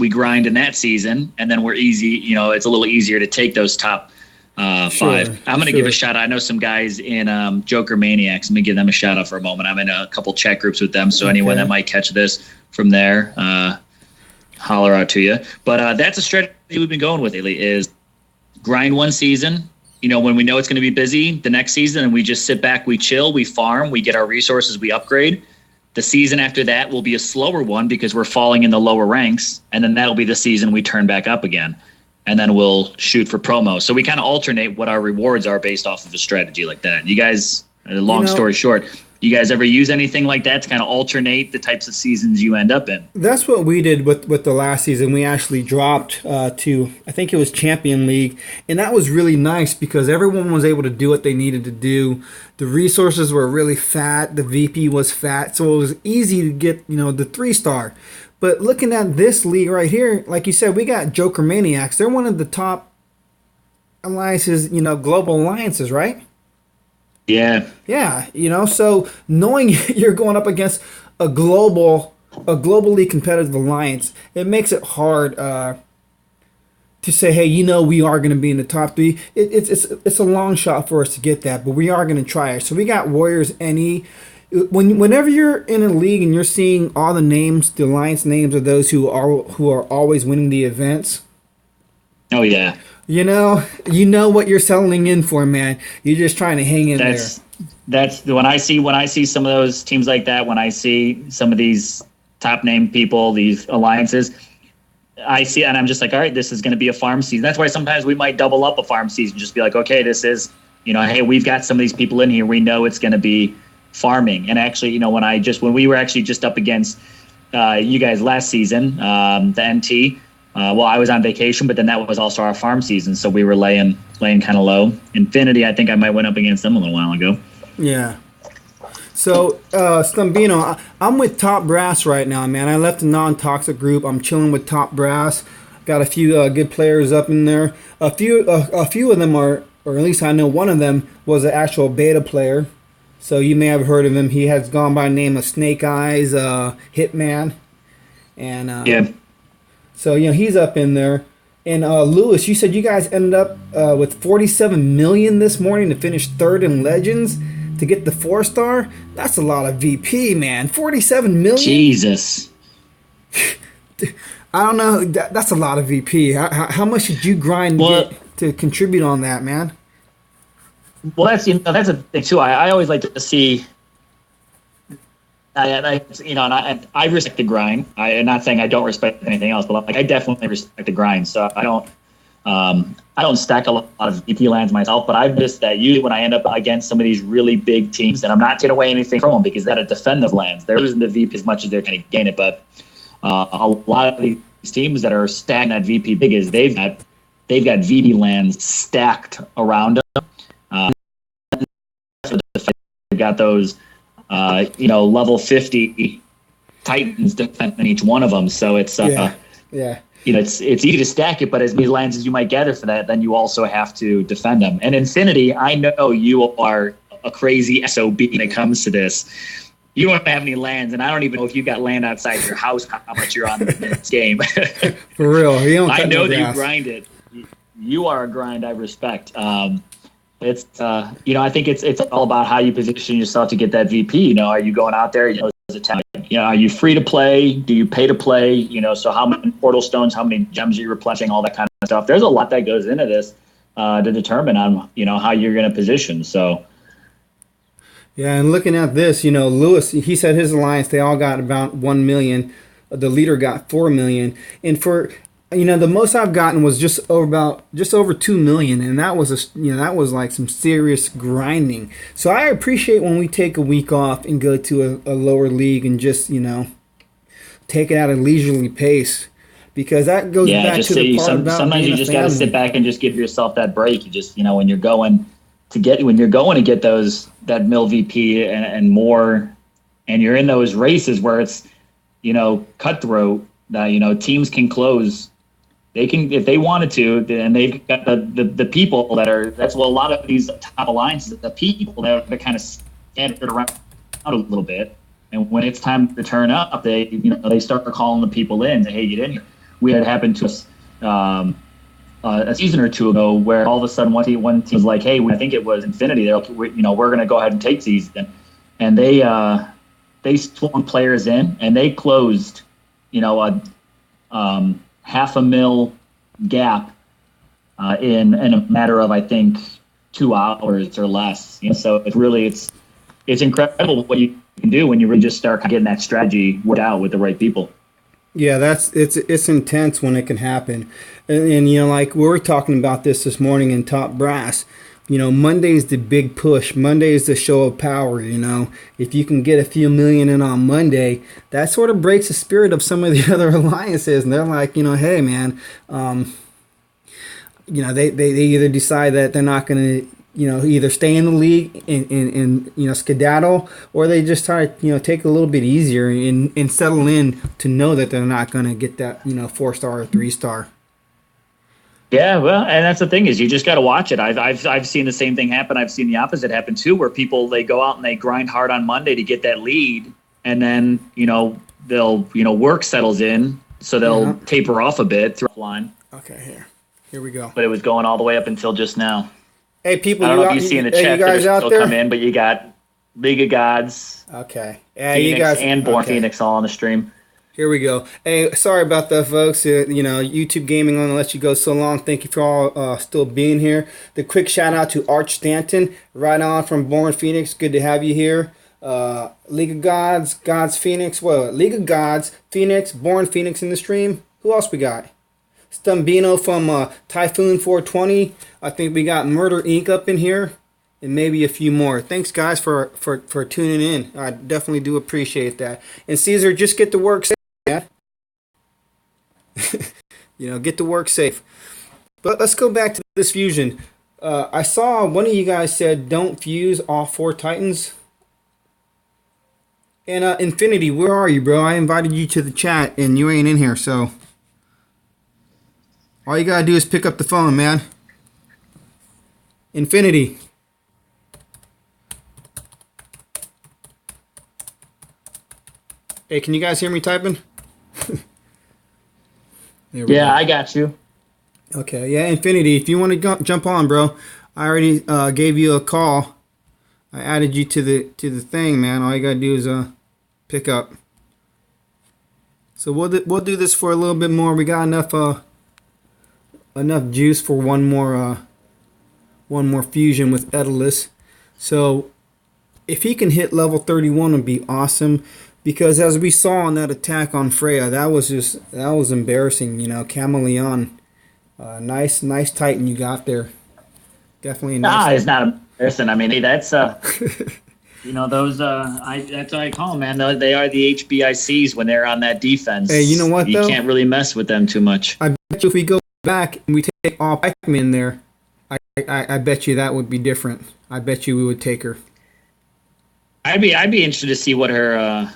grind in that season, and then we're easy. It's a little easier to take those top 5. I'm going to give a shout out. I know some guys in Joker Maniacs. Let me give them a shout out for a moment. I'm in a couple chat groups with them, so anyone that might catch this from there, holler out to you. But that's a strategy we've been going with lately, is grind one season, when we know it's going to be busy the next season, and we just sit back, we chill, we farm, we get our resources, we upgrade. The season after that will be a slower one because we're falling in the lower ranks, and then that'll be the season we turn back up again. And then we'll shoot for promo. So we kind of alternate what our rewards are based off of a strategy like that. You guys, long story short, You guys ever use anything like that to kind of alternate the types of seasons you end up in? That's what we did with the last season. We actually dropped to, I think it was Champion League, and that was really nice because everyone was able to do what they needed to do. The resources were really fat. The VP was fat, so it was easy to get, the 3-star. But looking at this league right here, like you said, we got Joker Maniacs. They're one of the top alliances, global alliances, right? Yeah. Yeah, so knowing you're going up against a globally competitive alliance, it makes it hard to say, hey, we are going to be in the top 3. It's a long shot for us to get that, but we are going to try it. So we got Warriors NE. Whenever you're in a league and you're seeing all the names, the alliance names of those who are always winning the events. Oh yeah. You know what you're settling in for, man. You're just trying to hang in there. That's when I see some of those teams like that. When I see some of these top name people, these alliances, I see, and I'm just like, all right, this is going to be a farm season. That's why sometimes we might double up a farm season. Just be like, okay, this is, hey, we've got some of these people in here. We know it's going to be farming. And actually, when we were actually just up against you guys last season, the NT. I was on vacation, but then that was also our farm season, so we were laying kind of low. Infinity, I think I might went up against them a little while ago. Yeah. So, Stumbino, I'm with Top Brass right now, man. I left the non-toxic group. I'm chilling with Top Brass. Got a few good players up in there. A few of them are, or at least I know one of them was an actual beta player. So you may have heard of him. He has gone by the name of Snake Eyes Hitman. And yeah. So, he's up in there. And Lewis, you said you guys ended up with 47 million this morning to finish 3rd in Legends to get the 4-star. That's a lot of VP, man. 47 million? Jesus. I don't know. That's a lot of VP. How much did you grind to contribute on that, man? Well, that's a thing, too. I always like to see... I respect the grind. I'm not saying I don't respect anything else, but I definitely respect the grind. So I don't stack a lot of VP lands myself, but I've noticed that usually when I end up against some of these really big teams, and I'm not taking away anything from them because they got to defend those lands. They're losing the VP as much as they're going to gain it, but a lot of these teams that are stacking that VP big is they've got VP lands stacked around them. They've got those. Level 50 Titans defending each one of them. So it's it's easy to stack it, but as many lands as you might gather for that, then you also have to defend them. And Infinity, I know you are a crazy SOB when it comes to this. You don't have any lands, and I don't even know if you got land outside your house, how much you're on this game. For real. I know that you grind it. You are a grind I respect. It's I think it's all about how you position yourself to get that VP. Are you going out there? Are you free to play? Do you pay to play? So how many portal stones, how many gems are you replenishing, all that kind of stuff. There's a lot that goes into this to determine on how you're going to position. So yeah, and looking at this, Lewis, he said his alliance they all got about 1 million. The leader got 4 million, and for the most I've gotten was just over 2 million, and that was that was like some serious grinding. So I appreciate when we take a week off and go to a lower league and just take it at a leisurely pace, because that goes back to the part about sometimes you just got to sit back and just give yourself that break. You just when you're going to get those that mil VP and more, and you're in those races where it's cutthroat. That teams can close. They can, if they wanted to, and they've got the people that's a lot of these top alliances, the people that are kind of scattered around a little bit. And when it's time to turn up, they start calling the people in, say, hey, get in here. We had happened to us a season or two ago where all of a sudden one team was like, hey, I think it was Infinity. They're like, we're going to go ahead and take season. And they swung players in, and they closed, a $500,000 gap in a matter of, I think, 2 hours or less. So it's incredible what you can do when you really just start getting that strategy worked out with the right people. Yeah, it's intense when it can happen, and like we were talking about this morning in Top Brass. Monday's the big push. Monday's the show of power. If you can get a few million in on Monday, that sort of breaks the spirit of some of the other alliances, and they're like, hey, man, they either decide that they're not going to, either stay in the league and skedaddle, or they just try to, take it a little bit easier and settle in to know that they're not going to get that, 4-star or 3-star. Yeah, well, and that's the thing is you just got to watch it. I've seen the same thing happen. I've seen the opposite happen too, where people, they go out and they grind hard on Monday to get that lead, and then they'll work settles in, so they'll taper off a bit through the line. Okay, here we go. But it was going all the way up until just now. Hey, people, I don't know if you see in the chat, guys they're out still there? come in, but you got League of Gods, Okay, yeah, Phoenix, you guys, and Born okay. Phoenix all on the stream. Here we go. Hey, sorry about that, folks. YouTube Gaming only lets you go so long. Thank you for all still being here. The quick shout out to Arch Stanton, right on from Born Phoenix. Good to have you here. League of Gods, Gods Phoenix. Well, League of Gods, Phoenix, Born Phoenix in the stream. Who else we got? Stumbino from Typhoon 420. I think we got Murder Inc. up in here. And maybe a few more. Thanks, guys, for tuning in. I definitely do appreciate that. And Caesar, just get to work safe. Yeah. Get to work safe. But let's go back to this fusion. I saw one of you guys said don't fuse all 4 Titans. And Infinity, where are you, bro? I invited you to the chat and you ain't in here, so all you gotta do is pick up the phone, man. Infinity. Hey, can you guys hear me typing? Yeah, I got you. Okay, yeah, Infinity, if you want to jump on, bro, I already gave you a call. I added you to the thing, man. All you gotta do is pick up. So we'll do this for a little bit more. We got enough juice for one more fusion with Etalus. So if he can hit level 31, would be awesome. Because as we saw on that attack on Freya, that was embarrassing. Chameleon, nice Titan you got there. Definitely a nice. It's not embarrassing. I mean, that's those. That's what I call them, man. They are the HBICs when they're on that defense. Hey, you know what? You can't really mess with them too much. I bet you if we go back and we take all pikemen there, I bet you that would be different. I bet you we would take her. I'd be interested to see what her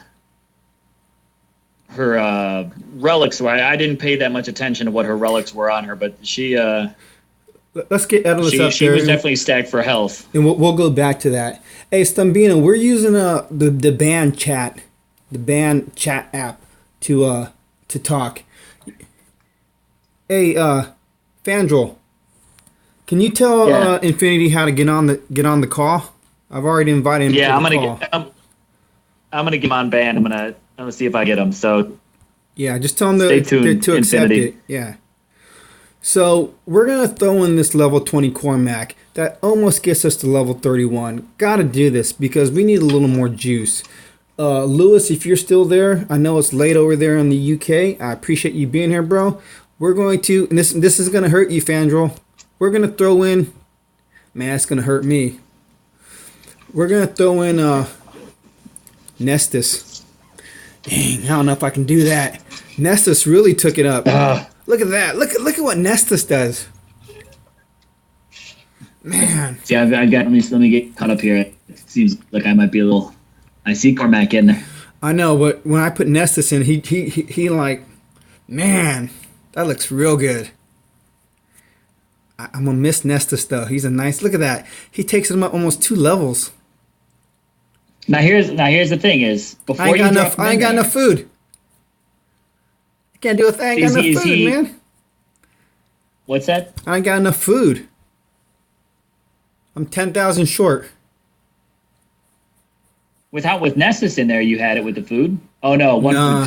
relics were. I didn't pay that much attention to what her relics were on her, but she let's get Etalus up there. She was definitely stacked for health. And we'll go back to that. Hey, Stumbino, we're using the band chat app to talk. Hey, Fandral, can you tell Infinity how to get on the call? I've already invited him. Yeah, to the call. I'm gonna get him on band. I'm gonna see if I get him. So yeah, just tell him stay tuned, to accept Infinity. it. Yeah. So we're gonna throw in this level 20 Cormac that almost gets us to level 31. Gotta do this because we need a little more juice. Lewis, if you're still there, I know it's late over there in the UK. I appreciate you being here, bro. We're going to, and this is gonna hurt you, Fandral. We're gonna throw in, man, it's gonna hurt me. We're gonna throw in NESTUS. Dang, I don't know if I can do that. NESTUS really took it up. Look at that. Look at what NESTUS does. Man. See, I've got. Let me get caught up here. It seems like I might be a little. I see Cormac in there. I know, but when I put NESTUS in, he like, man, that looks real good. I'm gonna miss NESTUS though. He's a nice. Look at that. He takes him up almost 2 levels. Now here's the thing is before I ain't got you enough food. I can't do a thing. I ain't got enough food, man. What's that? I ain't got enough food. I'm 10,000 short. With NESTUS in there, you had it with the food. Oh no,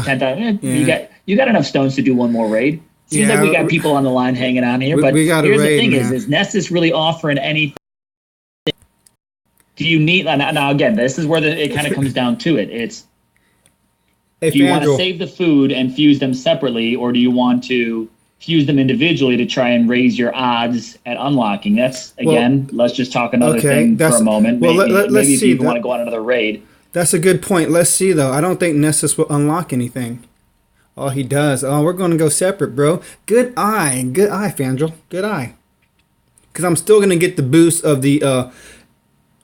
10,000. Yeah. You got enough stones to do one more raid. Seems like we got people on the line hanging on here. But we got here's raid, the thing: man. is NESTUS really offering anything? Do you need now? Again, this is where it kind of comes down to it. It's do you want to save the food and fuse them separately, or do you want to fuse them individually to try and raise your odds at unlocking. That's, again, let's just talk another thing for a moment. Well, let's maybe if see. you want to go on another raid. That's a good point. Let's see, though. I don't think Nestus will unlock anything. Oh, he does. Oh, we're going to go separate, bro. Good eye. Good eye, Fandral. Good eye. Because I'm still going to get the boost of the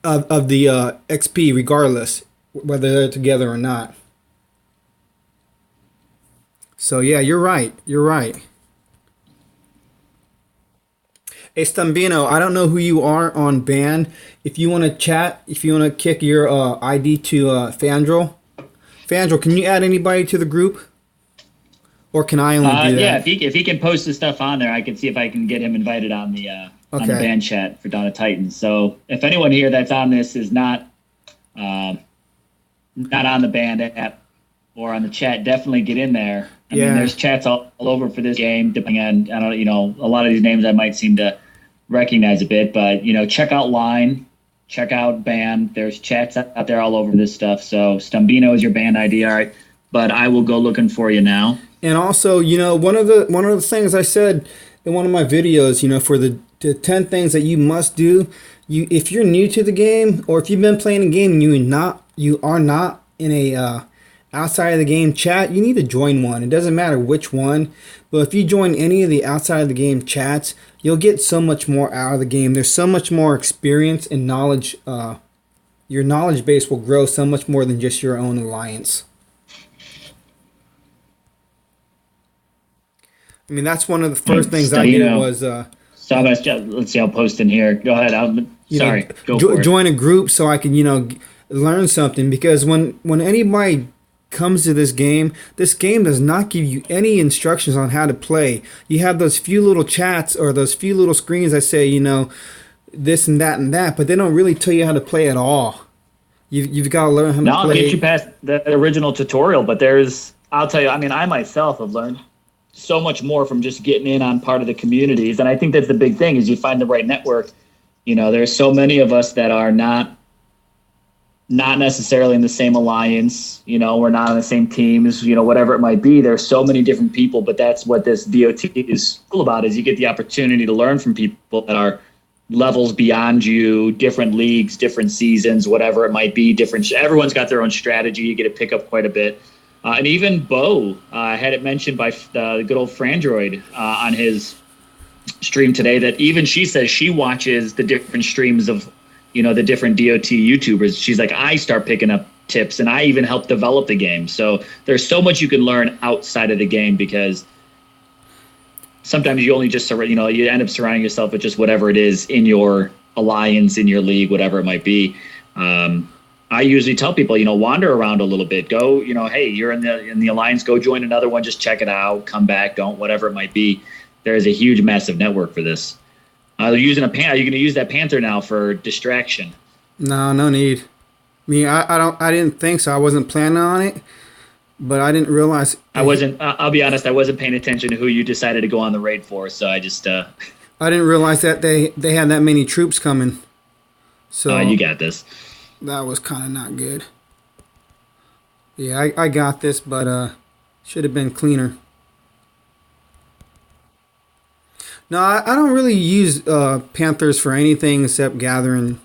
XP regardless, whether they're together or not. So, yeah, you're right. You're right. Hey, Stambino, I don't know who you are on band. If you want to chat, if you want to kick your ID to Fandral. Fandral, can you add anybody to the group? Or can I only do that? Yeah, if he can post the stuff on there, I can see if I can get him invited on the band chat for Dawn of Titans. So if anyone here that's on this is not on the band app or on the chat, definitely get in there. I mean, there's chats all over for this game, depending on, I don't know, a lot of these names I might seem to recognize a bit, but, check out Line, check out Band. There's chats out there all over this stuff. So Stambino is your band ID, all right, but I will go looking for you now. And also, one of the things I said in one of my videos, for the 10 things that you must do, if you're new to the game or if you've been playing a game and you are not in a outside of the game chat, you need to join one. It doesn't matter which one, but if you join any of the outside of the game chats, you'll get so much more out of the game. There's so much more experience and knowledge. Your knowledge base will grow so much more than just your own alliance. I mean, that's one of the first things I did was... so I'm gonna, let's see, I'll post in here. Go ahead. Go for it. Join a group so I can, learn something. Because when anybody comes to this game does not give you any instructions on how to play. You have those few little chats or those few little screens that say, this and that, but they don't really tell you how to play at all. You've got to learn how to play. I'll get you past the original tutorial, but I'll tell you, I mean, I myself have learned so much more from just getting in on part of the communities. And I think that's the big thing is you find the right network. There's so many of us that are not necessarily in the same alliance, we're not on the same teams, whatever it might be. There's so many different people, but that's what this DOT is cool about is you get the opportunity to learn from people that are levels beyond you, different leagues, different seasons, whatever it might be, everyone's got their own strategy. You get to pick up quite a bit. And even Bo had it mentioned by the good old Frandroid on his stream today that even she says she watches the different streams of, the different DOT YouTubers. She's like, I start picking up tips and I even help develop the game. So there's so much you can learn outside of the game because sometimes you only just, you end up surrounding yourself with just whatever it is in your alliance, in your league, whatever it might be. I usually tell people, wander around a little bit. Go, hey, you're in the alliance. Go join another one. Just check it out. Come back. Don't, whatever it might be. There is a huge, massive network for this. They're using are you going to use that Panther now for distraction? No need. I mean, I didn't think so. I wasn't planning on it, but I didn't realize. I'll be honest. I wasn't paying attention to who you decided to go on the raid for. So I just. I didn't realize that they had that many troops coming. So you got this. That was kind of not good. Yeah, I got this, but should have been cleaner. No, I don't really use Panthers for anything except gathering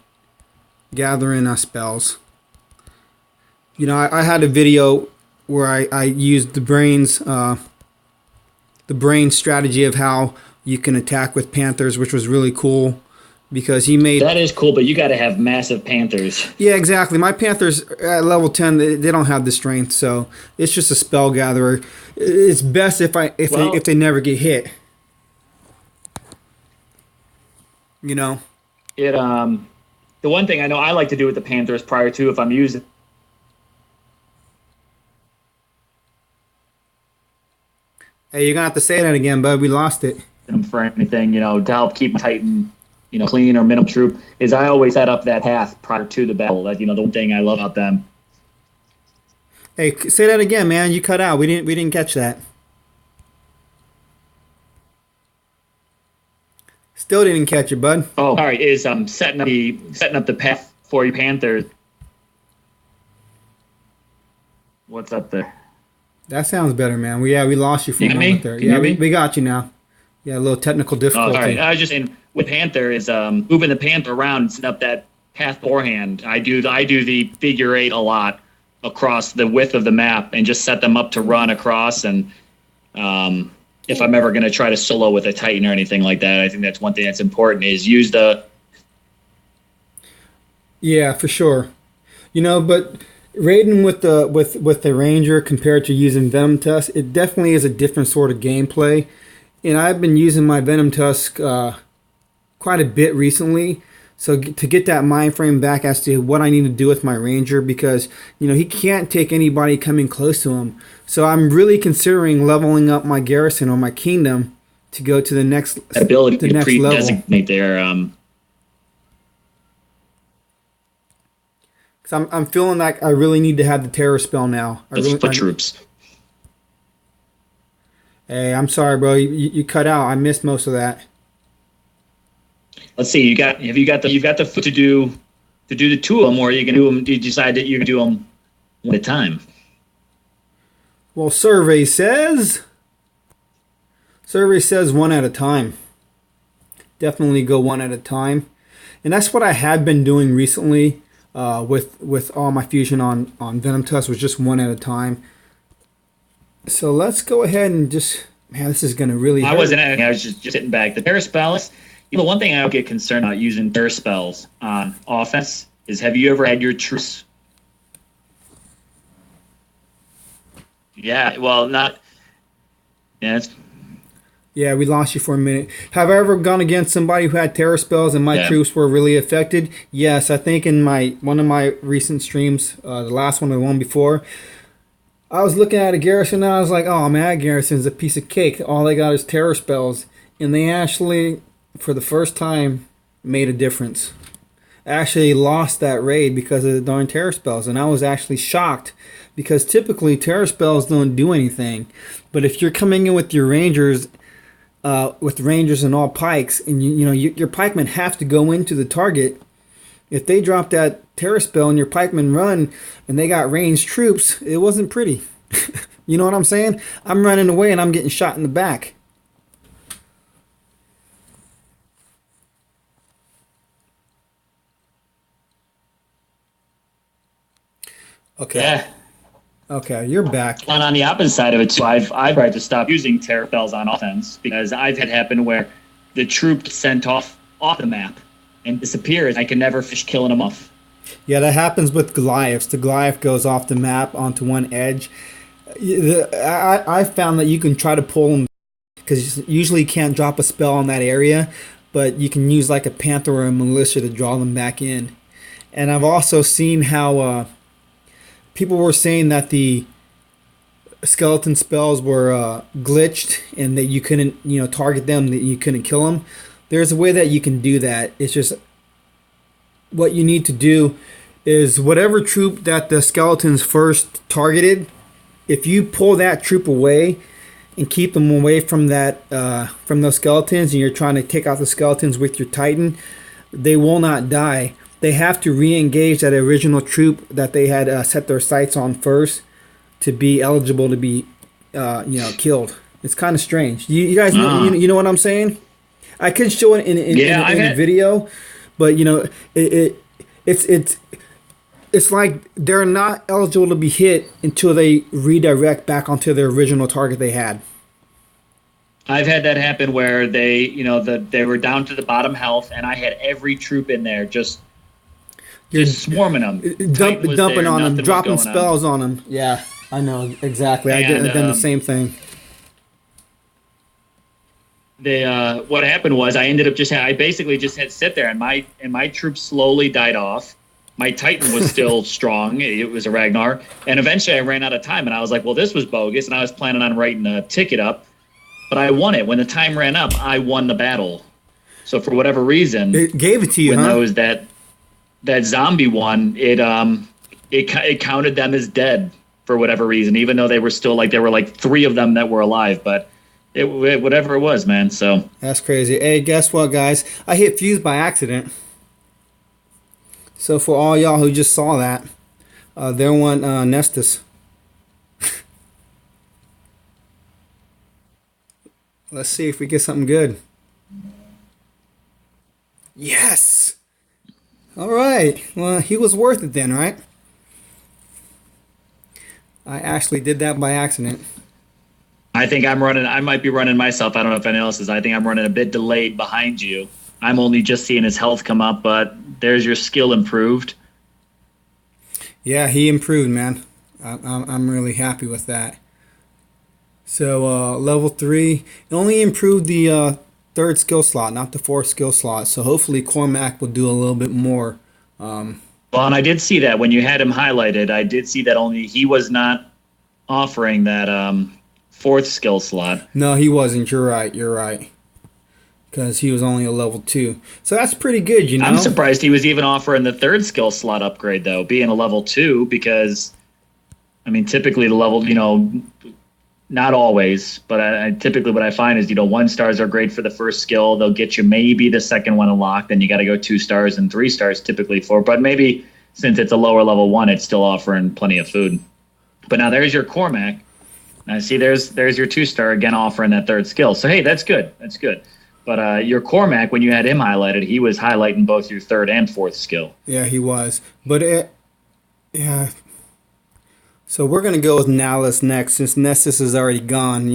spells. I had a video where I used the brain strategy of how you can attack with Panthers, which was really cool. Because he made... That is cool, but you got to have massive Panthers. Yeah, exactly. My Panthers at level 10, they don't have the strength, so it's just a spell gatherer. It's best if they never get hit. It the one thing I know I like to do with the Panthers prior to if I'm using... Hey, you're gonna have to say that again, bud. We lost it. For anything, to help keep my Titan, clean or minimal troop, is I always set up that path prior to the battle. That the one thing I love about them. Hey, say that again, man. You cut out. We didn't catch that. Still didn't catch it, bud. Oh, all right. Is setting up the path for your Panthers. What's up there? That sounds better, man. We lost you for a moment there. Yeah, we got you now. Yeah, a little technical Oh, difficulty. sorry. I was just saying with Panther is moving the Panther around and setting up that path beforehand. I do the figure eight a lot across the width of the map and just set them up to run across. And if I'm ever going to try to solo with a Titan or anything like that, I think that's one thing that's important is use the. Yeah, for sure. But raiding with the Ranger compared to using Venom Tusk, it definitely is a different sort of gameplay. And I've been using my Venom Tusk quite a bit recently. So to get that mind frame back as to what I need to do with my Ranger, because he can't take anybody coming close to him. So I'm really considering leveling up my garrison or my kingdom to go to the next Ability the to next level. pre-designate their Because I'm feeling like I really need to have the terror spell now. foot troops. Hey, I'm sorry, bro. You cut out. I missed most of that. Let's see. You've got the foot to do the two of them, or you can do them. You decide that you can do them one at a time. Well, survey says one at a time. Definitely go one at a time, and that's what I have been doing recently with all my fusion on Venom Tusk, was just one at a time. So let's go ahead and just, man, this is gonna really hurt. I was just sitting back. The terror spells. One thing I don't get concerned about using terror spells on offense is, have you ever had your troops? Yeah, well, not. Yeah, Yeah, we lost you for a minute. Have I ever gone against somebody who had terror spells and my troops were really affected? Yes, I think in one of my recent streams, the last one or the one before, I was looking at a garrison and I was like, oh man, that garrison's a piece of cake. All they got is terror spells. And they actually, for the first time, made a difference. Actually lost that raid because of the darn terror spells. And I was actually shocked, because typically terror spells don't do anything. But if you're coming in with your rangers, and all pikes, and your pikemen have to go into the target. If they drop that terror spell and your pikemen run and they got ranged troops, it wasn't pretty. You know what I'm saying? I'm running away and I'm getting shot in the back. Okay. Yeah. Okay, you're back. And on the opposite side of it, so I've tried to stop using terror spells on offense, because I've had happen where the troop sent off the map and disappears. I can never finish killing them off. Yeah, that happens with Goliaths. The Goliath goes off the map onto one edge. I found that you can try to pull them, because usually you can't drop a spell on that area, but you can use like a Panther or a Militia to draw them back in. And I've also seen how people were saying that the skeleton spells were glitched and that you couldn't, target them, that you couldn't kill them. There's a way that you can do that. It's just, what you need to do is, whatever troop that the skeletons first targeted, if you pull that troop away and keep them away from from those skeletons, and you're trying to take out the skeletons with your Titan, they will not die. They have to re-engage that original troop that they had set their sights on first to be eligible to be, killed. It's kind of strange. You guys know, you know what I'm saying? I could show it in a video, but it's like they're not eligible to be hit until they redirect back onto their original target they had. I've had that happen where they were down to the bottom health, and I had every troop in there just swarming them, dumping on them, dropping spells on them. Yeah, I know exactly. I've done the same thing. What happened was, I basically just had to sit there, and my troops slowly died off. My Titan was still strong. It was a Ragnar, and eventually I ran out of time, and I was like, well, this was bogus, and I was planning on writing a ticket up, but I won it. When the time ran up, I won the battle. So for whatever reason, it gave it to you. When that zombie one, it counted them as dead for whatever reason, even though they were still there were like 3 of them that were alive, but whatever it was, man. So that's crazy. Hey, guess what, guys? I hit fuse by accident. So for all y'all who just saw that, there went NESTUS. Let's see if we get something good. Yes! All right. Well, he was worth it then, right? I actually did that by accident. I think I might be running myself. I don't know if anyone else is. I think I'm running a bit delayed behind you. I'm only just seeing his health come up, but there's your skill improved. Yeah, he improved, man. I'm really happy with that. So level 3, it only improved the third skill slot, not the fourth skill slot. So hopefully Cormac will do a little bit more. Well, and I did see that when you had him highlighted. I did see that only he was not offering that fourth skill slot. No, he wasn't. You're right. Because he was only a level 2. So that's pretty good, you know? I'm surprised he was even offering the third skill slot upgrade, though, being a level 2, because, I mean, typically the level, not always, but I typically what I find is, 1 stars are great for the first skill. They'll get you maybe the second one unlocked, then you got to go 2 stars and 3 stars typically for. But maybe since it's a lower level 1, it's still offering plenty of food. But now there's your Cormac. Now see, there's your 2-star again offering that third skill. So hey, that's good. That's good. But your Cormac, when you had him highlighted, he was highlighting both your third and fourth skill. Yeah, he was. But yeah. So we're going to go with Etalus next. Since NESTUS is already gone,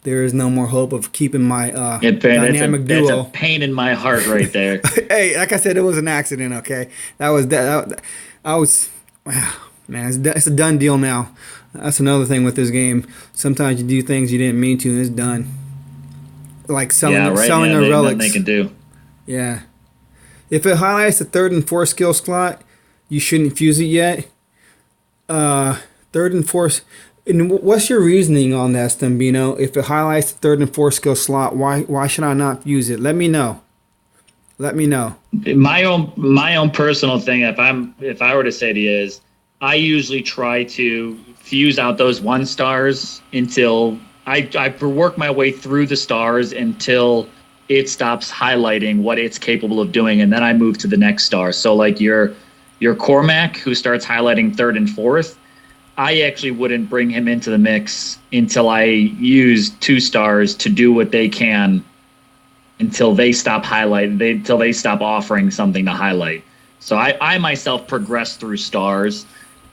there is no more hope of keeping my dynamic duo. That's a pain in my heart right there. Hey, like I said, it was an accident, okay? Wow, man, it's a done deal now. That's another thing with this game. Sometimes you do things you didn't mean to, and it's done. Like selling the relics. They can do. Yeah. If it highlights the third and fourth skill slot, you shouldn't fuse it yet. Third and fourth. And what's your reasoning on that, Stambino? If it highlights the third and fourth skill slot, why should I not use it? Let me know. My own personal thing, if I were to say to you, is I usually try to fuse out those 1 stars until I work my way through the stars until it stops highlighting what it's capable of doing, and then I move to the next star. So like your Cormac, who starts highlighting third and fourth, I actually wouldn't bring him into the mix until I use 2 stars to do what they can until they stop highlighting, until they stop offering something to highlight. So I myself progress through stars.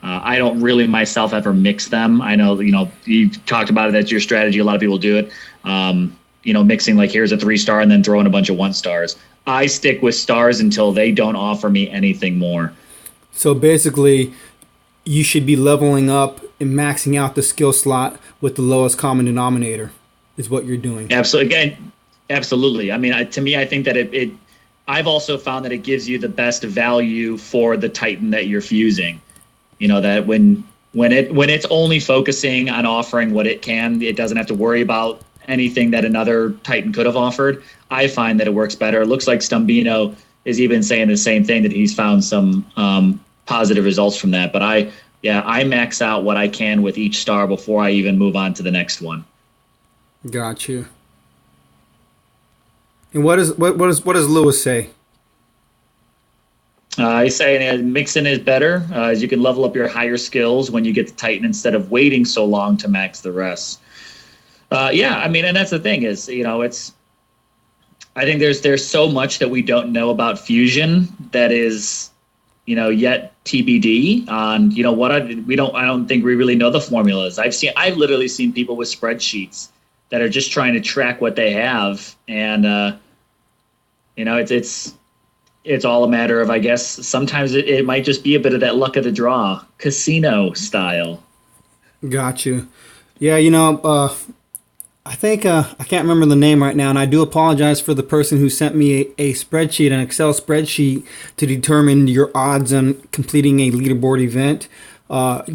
I don't really myself ever mix them. I know, you talked about it. That's your strategy. A lot of people do it. Mixing like here's a 3-star and then throwing a bunch of 1 stars. I stick with stars until they don't offer me anything more. So basically, you should be leveling up and maxing out the skill slot with the lowest common denominator is what you're doing. Absolutely. I mean, to me, I think that I've also found that it gives you the best value for the Titan that you're fusing. That when it's only focusing on offering what it can, it doesn't have to worry about anything that another Titan could have offered. I find that it works better. It looks like Stambino is even saying the same thing, that he's found some positive results from that. But I max out what I can with each star before I even move on to the next one. Got you. And what does Lewis say? He's saying mixing is better, as you can level up your higher skills when you get to Titan instead of waiting so long to max the rest. I mean, and that's the thing is, I think there's so much that we don't know about fusion that is, yet TBD on, I don't think we really know the formulas. I've literally seen people with spreadsheets that are just trying to track what they have. And, it's all a matter of, I guess, sometimes it might just be a bit of that luck of the draw, casino style. Got you. Yeah, I think, I can't remember the name right now, and I do apologize for the person who sent me a spreadsheet, an Excel spreadsheet, to determine your odds on completing a leaderboard event,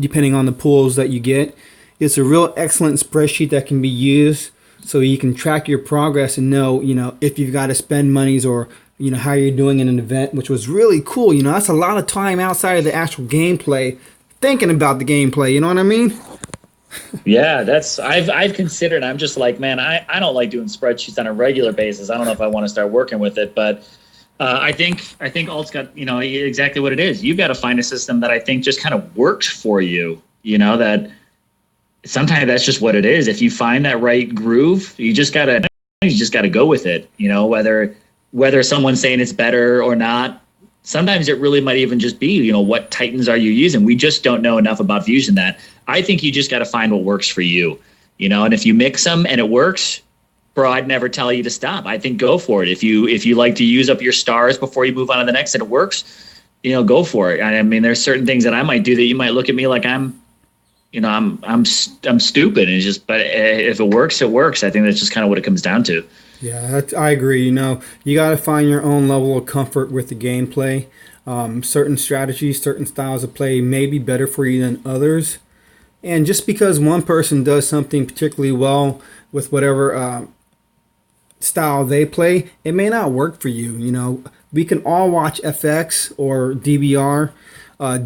depending on the pools that you get. It's a real excellent spreadsheet that can be used so you can track your progress and know, if you've got to spend monies or how you're doing in an event, which was really cool. That's a lot of time outside of the actual gameplay, thinking about the gameplay, you know what I mean? Yeah, I've considered. I'm just like, man, I don't like doing spreadsheets on a regular basis. I don't know if I want to start working with it, but I think Alt's got exactly what it is. You've got to find a system that I think just kind of works for you. That sometimes that's just what it is. If you find that right groove, you just gotta go with it. You know, whether someone's saying it's better or not. Sometimes it really might even just be, you know, what Titans are you using? We just don't know enough about Fusion that. I think you just got to find what works for you, you know, and if you mix them and it works, bro, I'd never tell you to stop. I think go for it. If you like to use up your stars before you move on to the next and it works, you know, go for it. I mean, there's certain things that I might do that you might look at me like I'm stupid. And it's just, but if it works, it works. I think that's just kind of what it comes down to. Yeah, I agree. You know, you got to find your own level of comfort with the gameplay. Certain strategies, certain styles of play may be better for you than others. And just because one person does something particularly well with whatever style they play, it may not work for you. You know, we can all watch FX or DBR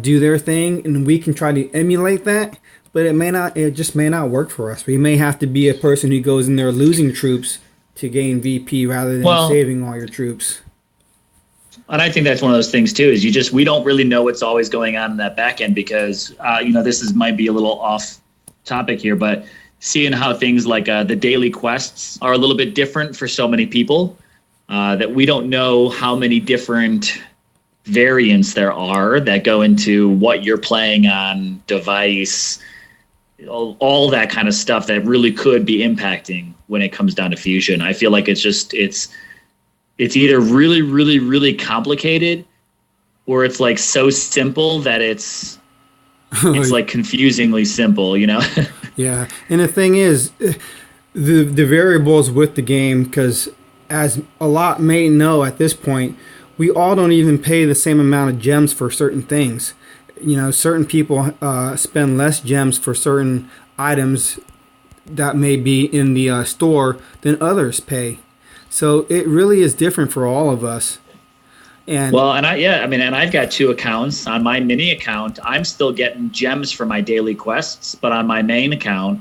do their thing, and we can try to emulate that. But it just may not work for us. We may have to be a person who goes in there losing troops to gain VP rather than saving all your troops. And I think that's one of those things too, is we don't really know what's always going on in that back end because, you know, might be a little off topic here, but seeing how things like the daily quests are a little bit different for so many people, that we don't know how many different variants there are that go into what you're playing on device, all that kind of stuff that really could be impacting when it comes down to Fusion. I feel like it's either really, really, really complicated, or it's like so simple that it's like confusingly simple, you know? Yeah, and the thing is, the variables with the game, because as a lot may know at this point, we all don't even pay the same amount of gems for certain things. You know, certain people spend less gems for certain items that may be in the store than others pay. So it really is different for all of us. And I've got 2 accounts. On my mini account, I'm still getting gems for my daily quests, but on my main account,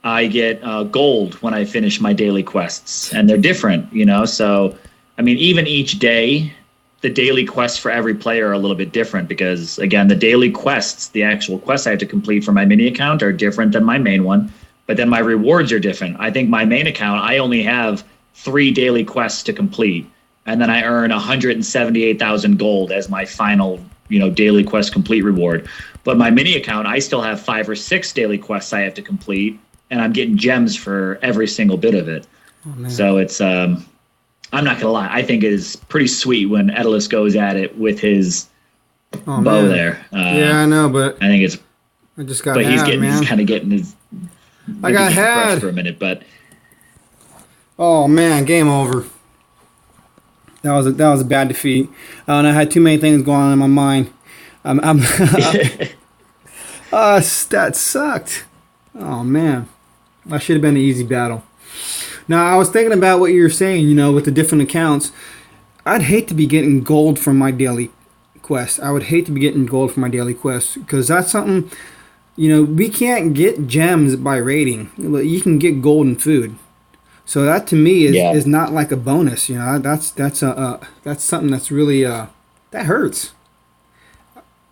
I get gold when I finish my daily quests, and they're different, you know. So, I mean, even each day, the daily quests for every player are a little bit different because, again, the daily quests, the actual quests I have to complete for my mini account are different than my main one, but then my rewards are different. I think my main account, I only have 3 daily quests to complete, and then I earn 178,000 gold as my final, you know, daily quest complete reward. But my mini account, I still have 5 or 6 daily quests I have to complete, and I'm getting gems for every single bit of it. Oh, so it's I'm not gonna lie, I think it is pretty sweet when Etalus goes at it with his bow there. Yeah, I know, but I think it's. I just got. But he's kind of getting his. I got had for a minute, but. Oh man, game over. That was a bad defeat. I had too many things going on in my mind. That sucked. Oh man, that should have been an easy battle. Now, I was thinking about what you were saying, you know, with the different accounts. I'd hate to be getting gold from my daily quest. I would hate to be getting gold from my daily quest because that's something, you know, we can't get gems by raiding. You can get gold and food. So that to me is not like a bonus, you know. That's something that's really that hurts.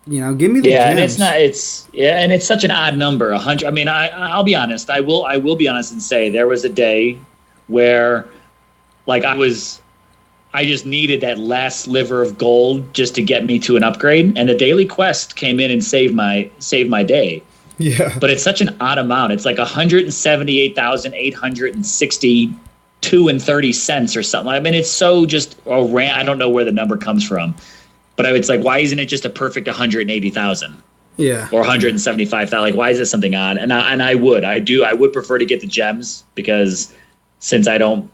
You know, give me the gems. And it's such an odd number, 100. I mean, I'll be honest. I will be honest and say there was a day where, like, I just needed that last sliver of gold just to get me to an upgrade, and the daily quest came in and saved my day. Yeah. But it's such an odd amount. It's like 178,862 and 30 cents or something. I mean, it's so just I don't know where the number comes from. But it's like, why isn't it just a perfect 180,000? Yeah. Or 175,000? Like, why is it something odd? And I would prefer to get the gems because since I don't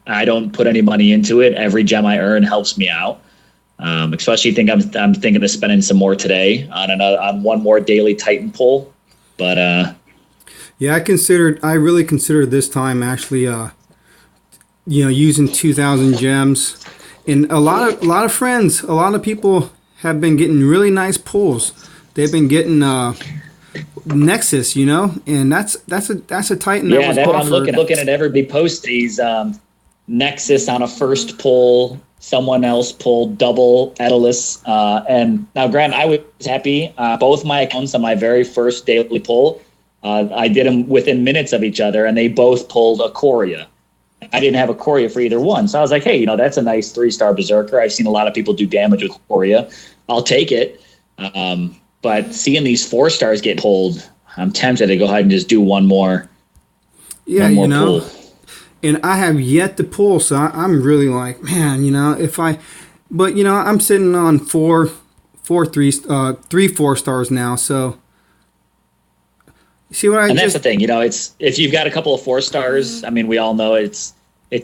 put any money into it, every gem I earn helps me out. Especially I'm thinking of spending some more today on one more daily Titan pull. But yeah, I really considered this time actually using 2,000 gems. And a lot of friends, a lot of people have been getting really nice pulls. They've been getting Nexus, you know, and that's a Titan that was offered. I'm looking at everybody post these Nexus on a first pull. Someone else pulled double Etalus. And now, Grant, I was happy. Both my accounts on my very first daily pull I did them within minutes of each other, and they both pulled a Coria. I didn't have a Coria for either one. So I was like, hey, that's a nice 3-star Berserker. I've seen a lot of people do damage with Coria. I'll take it. But seeing these 4 stars get pulled, I'm tempted to go ahead and just do one more. Yeah, pull. And I have yet to pull, so I'm really like, man, but I'm sitting on 3 4-stars now, so. See what that's the thing, it's if you've got a couple of 4 stars. I mean, we all know it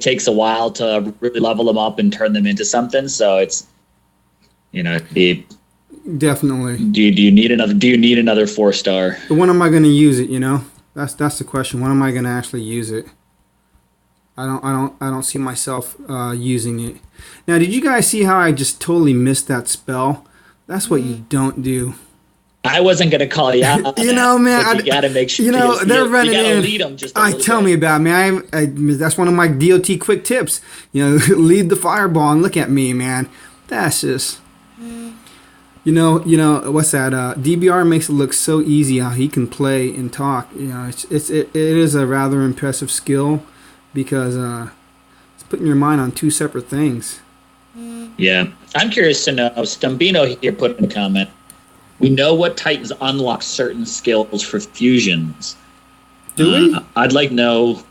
takes a while to really level them up and turn them into something. So it's, definitely. Do you need another? Do you need another 4-star? But when am I going to use it? That's the question. When am I going to actually use it? I don't see myself using it. Now, did you guys see how I just totally missed that spell? That's what you don't do. I wasn't going to call you out. Man, you got to make sure. They're running in. Lead them just tell me about me. That's one of my DOT quick tips. Lead the fireball and look at me, man. That's just. What's that? DBR makes it look so easy how he can play and talk. It is a rather impressive skill because it's putting your mind on 2 separate things. Yeah, I'm curious to know. Stumbino here put in a comment. We know what Titans unlock certain skills for fusions. Do we? I'd like to know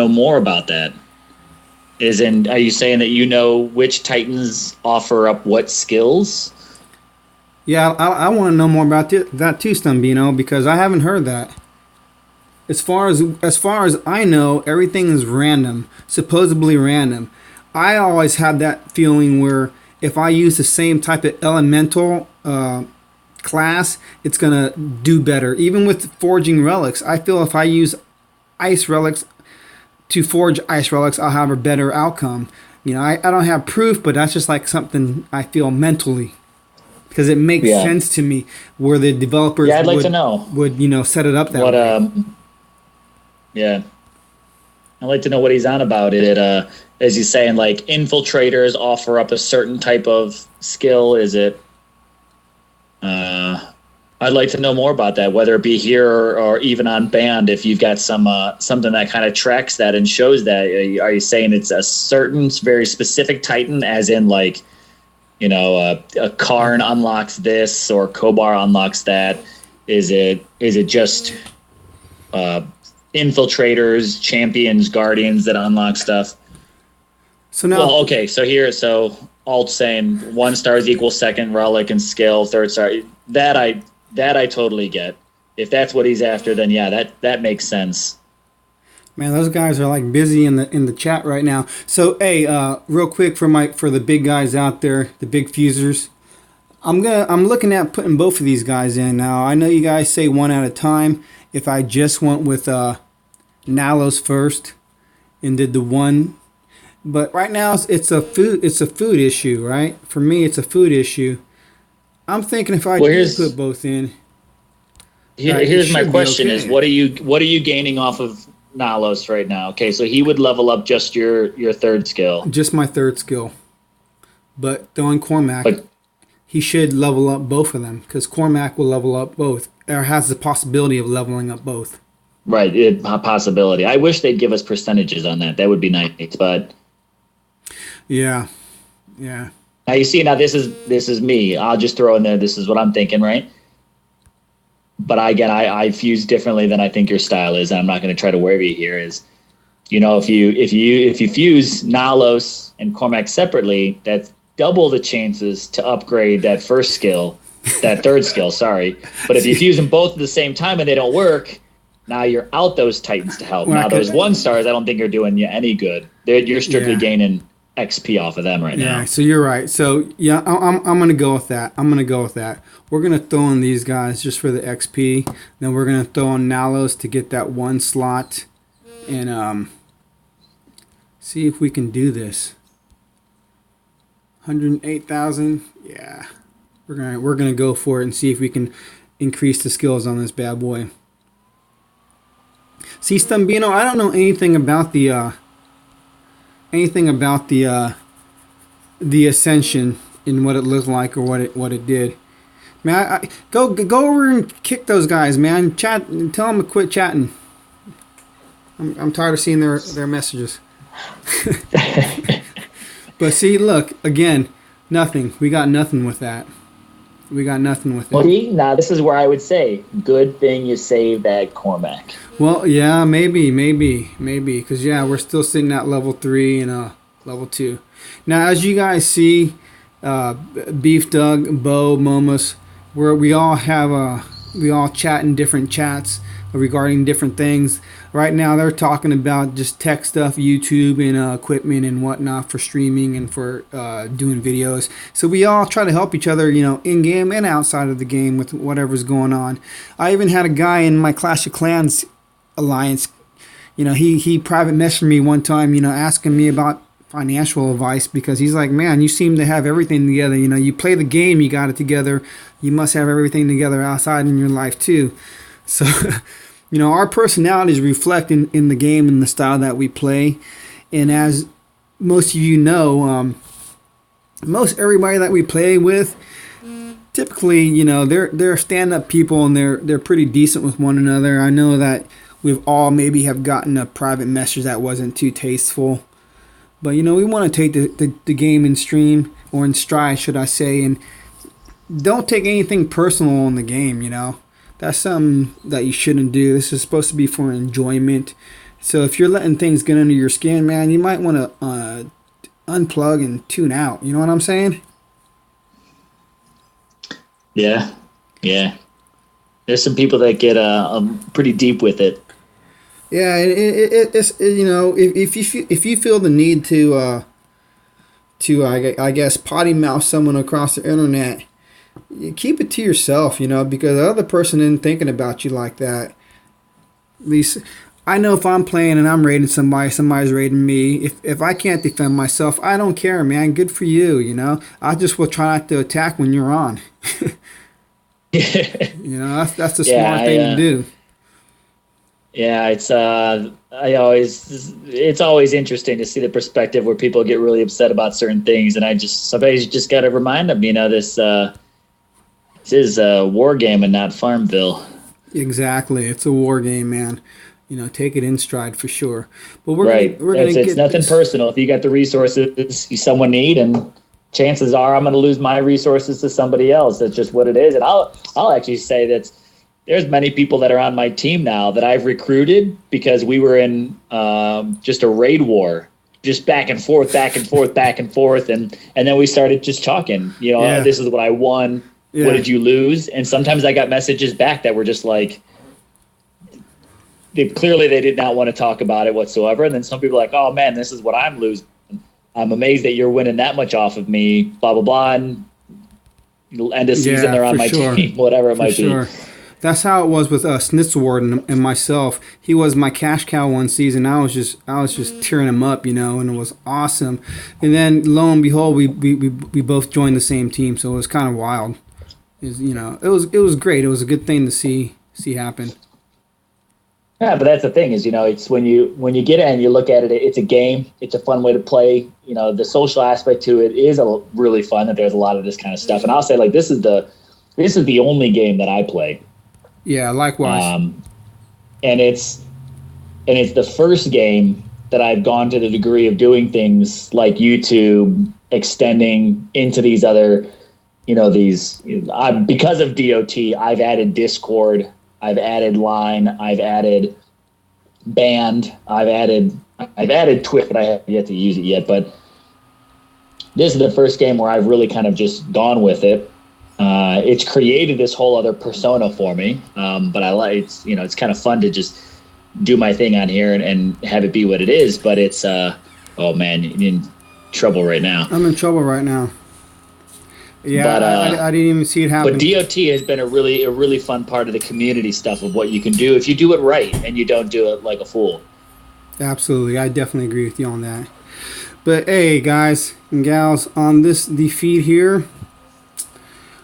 more about that. Are you saying that which Titans offer up what skills? Yeah, I want to know more about that too, Stumbino, because I haven't heard that. As far as I know, everything is random, supposedly random. I always had that feeling where if I use the same type of elemental class, it's gonna do better. Even with forging relics, I feel if I use ice relics to forge ice relics, I'll have a better outcome. I don't have proof, but that's just like something I feel mentally. Because it makes sense to me where the developers I'd like to know. would set it up that way. Yeah. I'd like to know what he's on about it. As he's saying, like, infiltrators offer up a certain type of skill. Is it... I'd like to know more about that, whether it be here or even on Band, if you've got something that kind of tracks that and shows that. Are you saying it's a certain, very specific Titan, as in, like, a Karn unlocks this or Kobar unlocks that? Is it just infiltrators, champions, guardians that unlock stuff? So now, well, okay. So alt saying 1 stars equals 2nd relic and skill, 3rd star. That I totally get. If that's what he's after, then yeah, that makes sense. Man, those guys are like busy in the chat right now. So, hey, real quick for the big guys out there, the big fusers, I'm looking at putting both of these guys in now. I know you guys say one at a time. If I just went with Nalos first and did the one, but right now it's a food issue, right? For me, it's a food issue. I'm thinking if I just put both in. Here's my question: okay. Is what are you gaining off of Nalos right now? Okay, so he would level up just your 3rd skill. Just my 3rd skill. But throwing Cormac, he should level up both of them because Cormac will level up both, or has the possibility of leveling up both. Right, a possibility. I wish they'd give us percentages on that. That would be nice, but yeah. Now you see, this is me. I'll just throw in there. This is what I'm thinking, right? But I fuse differently than I think your style is, and I'm not going to try to worry you here. Is if you fuse Nalos and Cormac separately, that's double the chances to upgrade that 1st skill, that 3rd skill. Sorry, but if you fuse them both at the same time and they don't work, now you're out those Titans to help. Now those 1 stars, I don't think are doing you any good. You're strictly gaining XP off of them right now. Yeah, so you're right. So yeah, I'm gonna go with that. We're gonna throw in these guys just for the XP. Then we're gonna throw in Nalos to get that 1 slot, and see if we can do this. 108,000. Yeah, we're gonna go for it and see if we can increase the skills on this bad boy. See, Stumbino, I don't know anything about the Ascension and what it looked like or what it did. Man, go over and kick those guys, man. Chat, tell them to quit chatting. I'm tired of seeing their messages. But see, look again, nothing. We got nothing with that. We got nothing with it. Well, now this is where I would say, good thing you saved that Cormac. Well, yeah, maybe, because yeah, we're still sitting at level 3 and level 2. Now, as you guys see, Beef Doug, Bo, Momus, we all chat in different chats regarding different things. Right now, they're talking about just tech stuff, YouTube and equipment and whatnot for streaming and for doing videos. So we all try to help each other, in game and outside of the game with whatever's going on. I even had a guy in my Clash of Clans alliance. He private messaged me one time, asking me about financial advice because he's like, man, you seem to have everything together. You play the game, you got it together. You must have everything together outside in your life too. So. Our personalities reflect in the game and the style that we play. And as most of you know, most everybody that we play with, typically, they're stand-up people and they're pretty decent with one another. I know that we've all maybe have gotten a private message that wasn't too tasteful. But, we want to take the game in stream, or in stride, should I say, and don't take anything personal in the game, That's something that you shouldn't do. This is supposed to be for enjoyment. So if you're letting things get under your skin, man, you might want to unplug and tune out. You know what I'm saying? Yeah. There's some people that get pretty deep with it. Yeah, it's if you feel the need to I guess potty mouth someone across the internet, you keep it to yourself, because the other person isn't thinking about you like that. At least I know if I'm playing and I'm raiding somebody's raiding me. If I can't defend myself, I don't care, man. Good for you, I just will try not to attack when you're on. That's the smart thing to do. Yeah, it's always interesting to see the perspective where people get really upset about certain things, and somebody's just got to remind them, this is a war game and not Farmville. Exactly, it's a war game, man. Take it in stride for sure. But it's nothing personal. If you got the resources someone need, and chances are I'm going to lose my resources to somebody else. That's just what it is. And I'll actually say that there's many people that are on my team now that I've recruited because we were in just a raid war, just back and forth, and then we started just talking. This is what I won. Yeah. What did you lose? And sometimes I got messages back that were just like, they did not want to talk about it whatsoever. And then some people are like, oh man, this is what I'm losing. I'm amazed that you're winning that much off of me, blah, blah, blah. And end of season, they're on my team, whatever it might be. That's how it was with Schnitzelward and myself. He was my cash cow one season. I was just tearing him up, and it was awesome. And then lo and behold, we both joined the same team, so it was kind of wild. It was great. It was a good thing to see happen. Yeah, but that's the thing is, it's when you get in and you look at it, it's a game. It's a fun way to play. The social aspect to it is really fun. That there's a lot of this kind of stuff. And I'll say, like, this is the only game that I play. Yeah, likewise. And it's the first game that I've gone to the degree of doing things like YouTube, extending into these other, because of DOT, I've added Discord, I've added Line, I've added Band, I've added Twitch, but I haven't yet to use it yet. But this is the first game where I've really kind of just gone with it. It's created this whole other persona for me, but I like it's kind of fun to just do my thing on here and have it be what it is. But it's oh man, you're in trouble right now. I'm in trouble right now. Yeah, but, I didn't even see it happen. But DOT has been a really fun part of the community stuff of what you can do if you do it right and you don't do it like a fool. Absolutely, I definitely agree with you on that. But hey, guys and gals, on the feed here,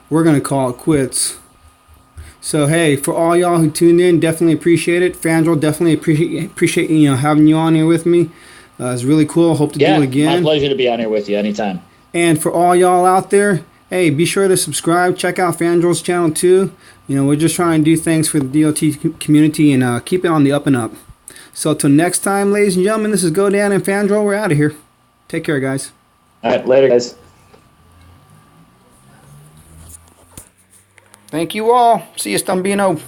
we're going to call it quits. So, hey, for all y'all who tuned in, definitely appreciate it. Fandral, definitely appreciate having you on here with me. It's really cool. Hope to do it again. My pleasure to be on here with you anytime. And for all y'all out there, Hey, be sure to subscribe. Check out Fandral's channel too. You know, we're just trying to do things for the DLT community and keep it on the up and up. So till next time, ladies and gentlemen, this is Godan and Fandral. We're out of here. Take care, guys. All right, later, guys. Thank you all. See you, Stambino.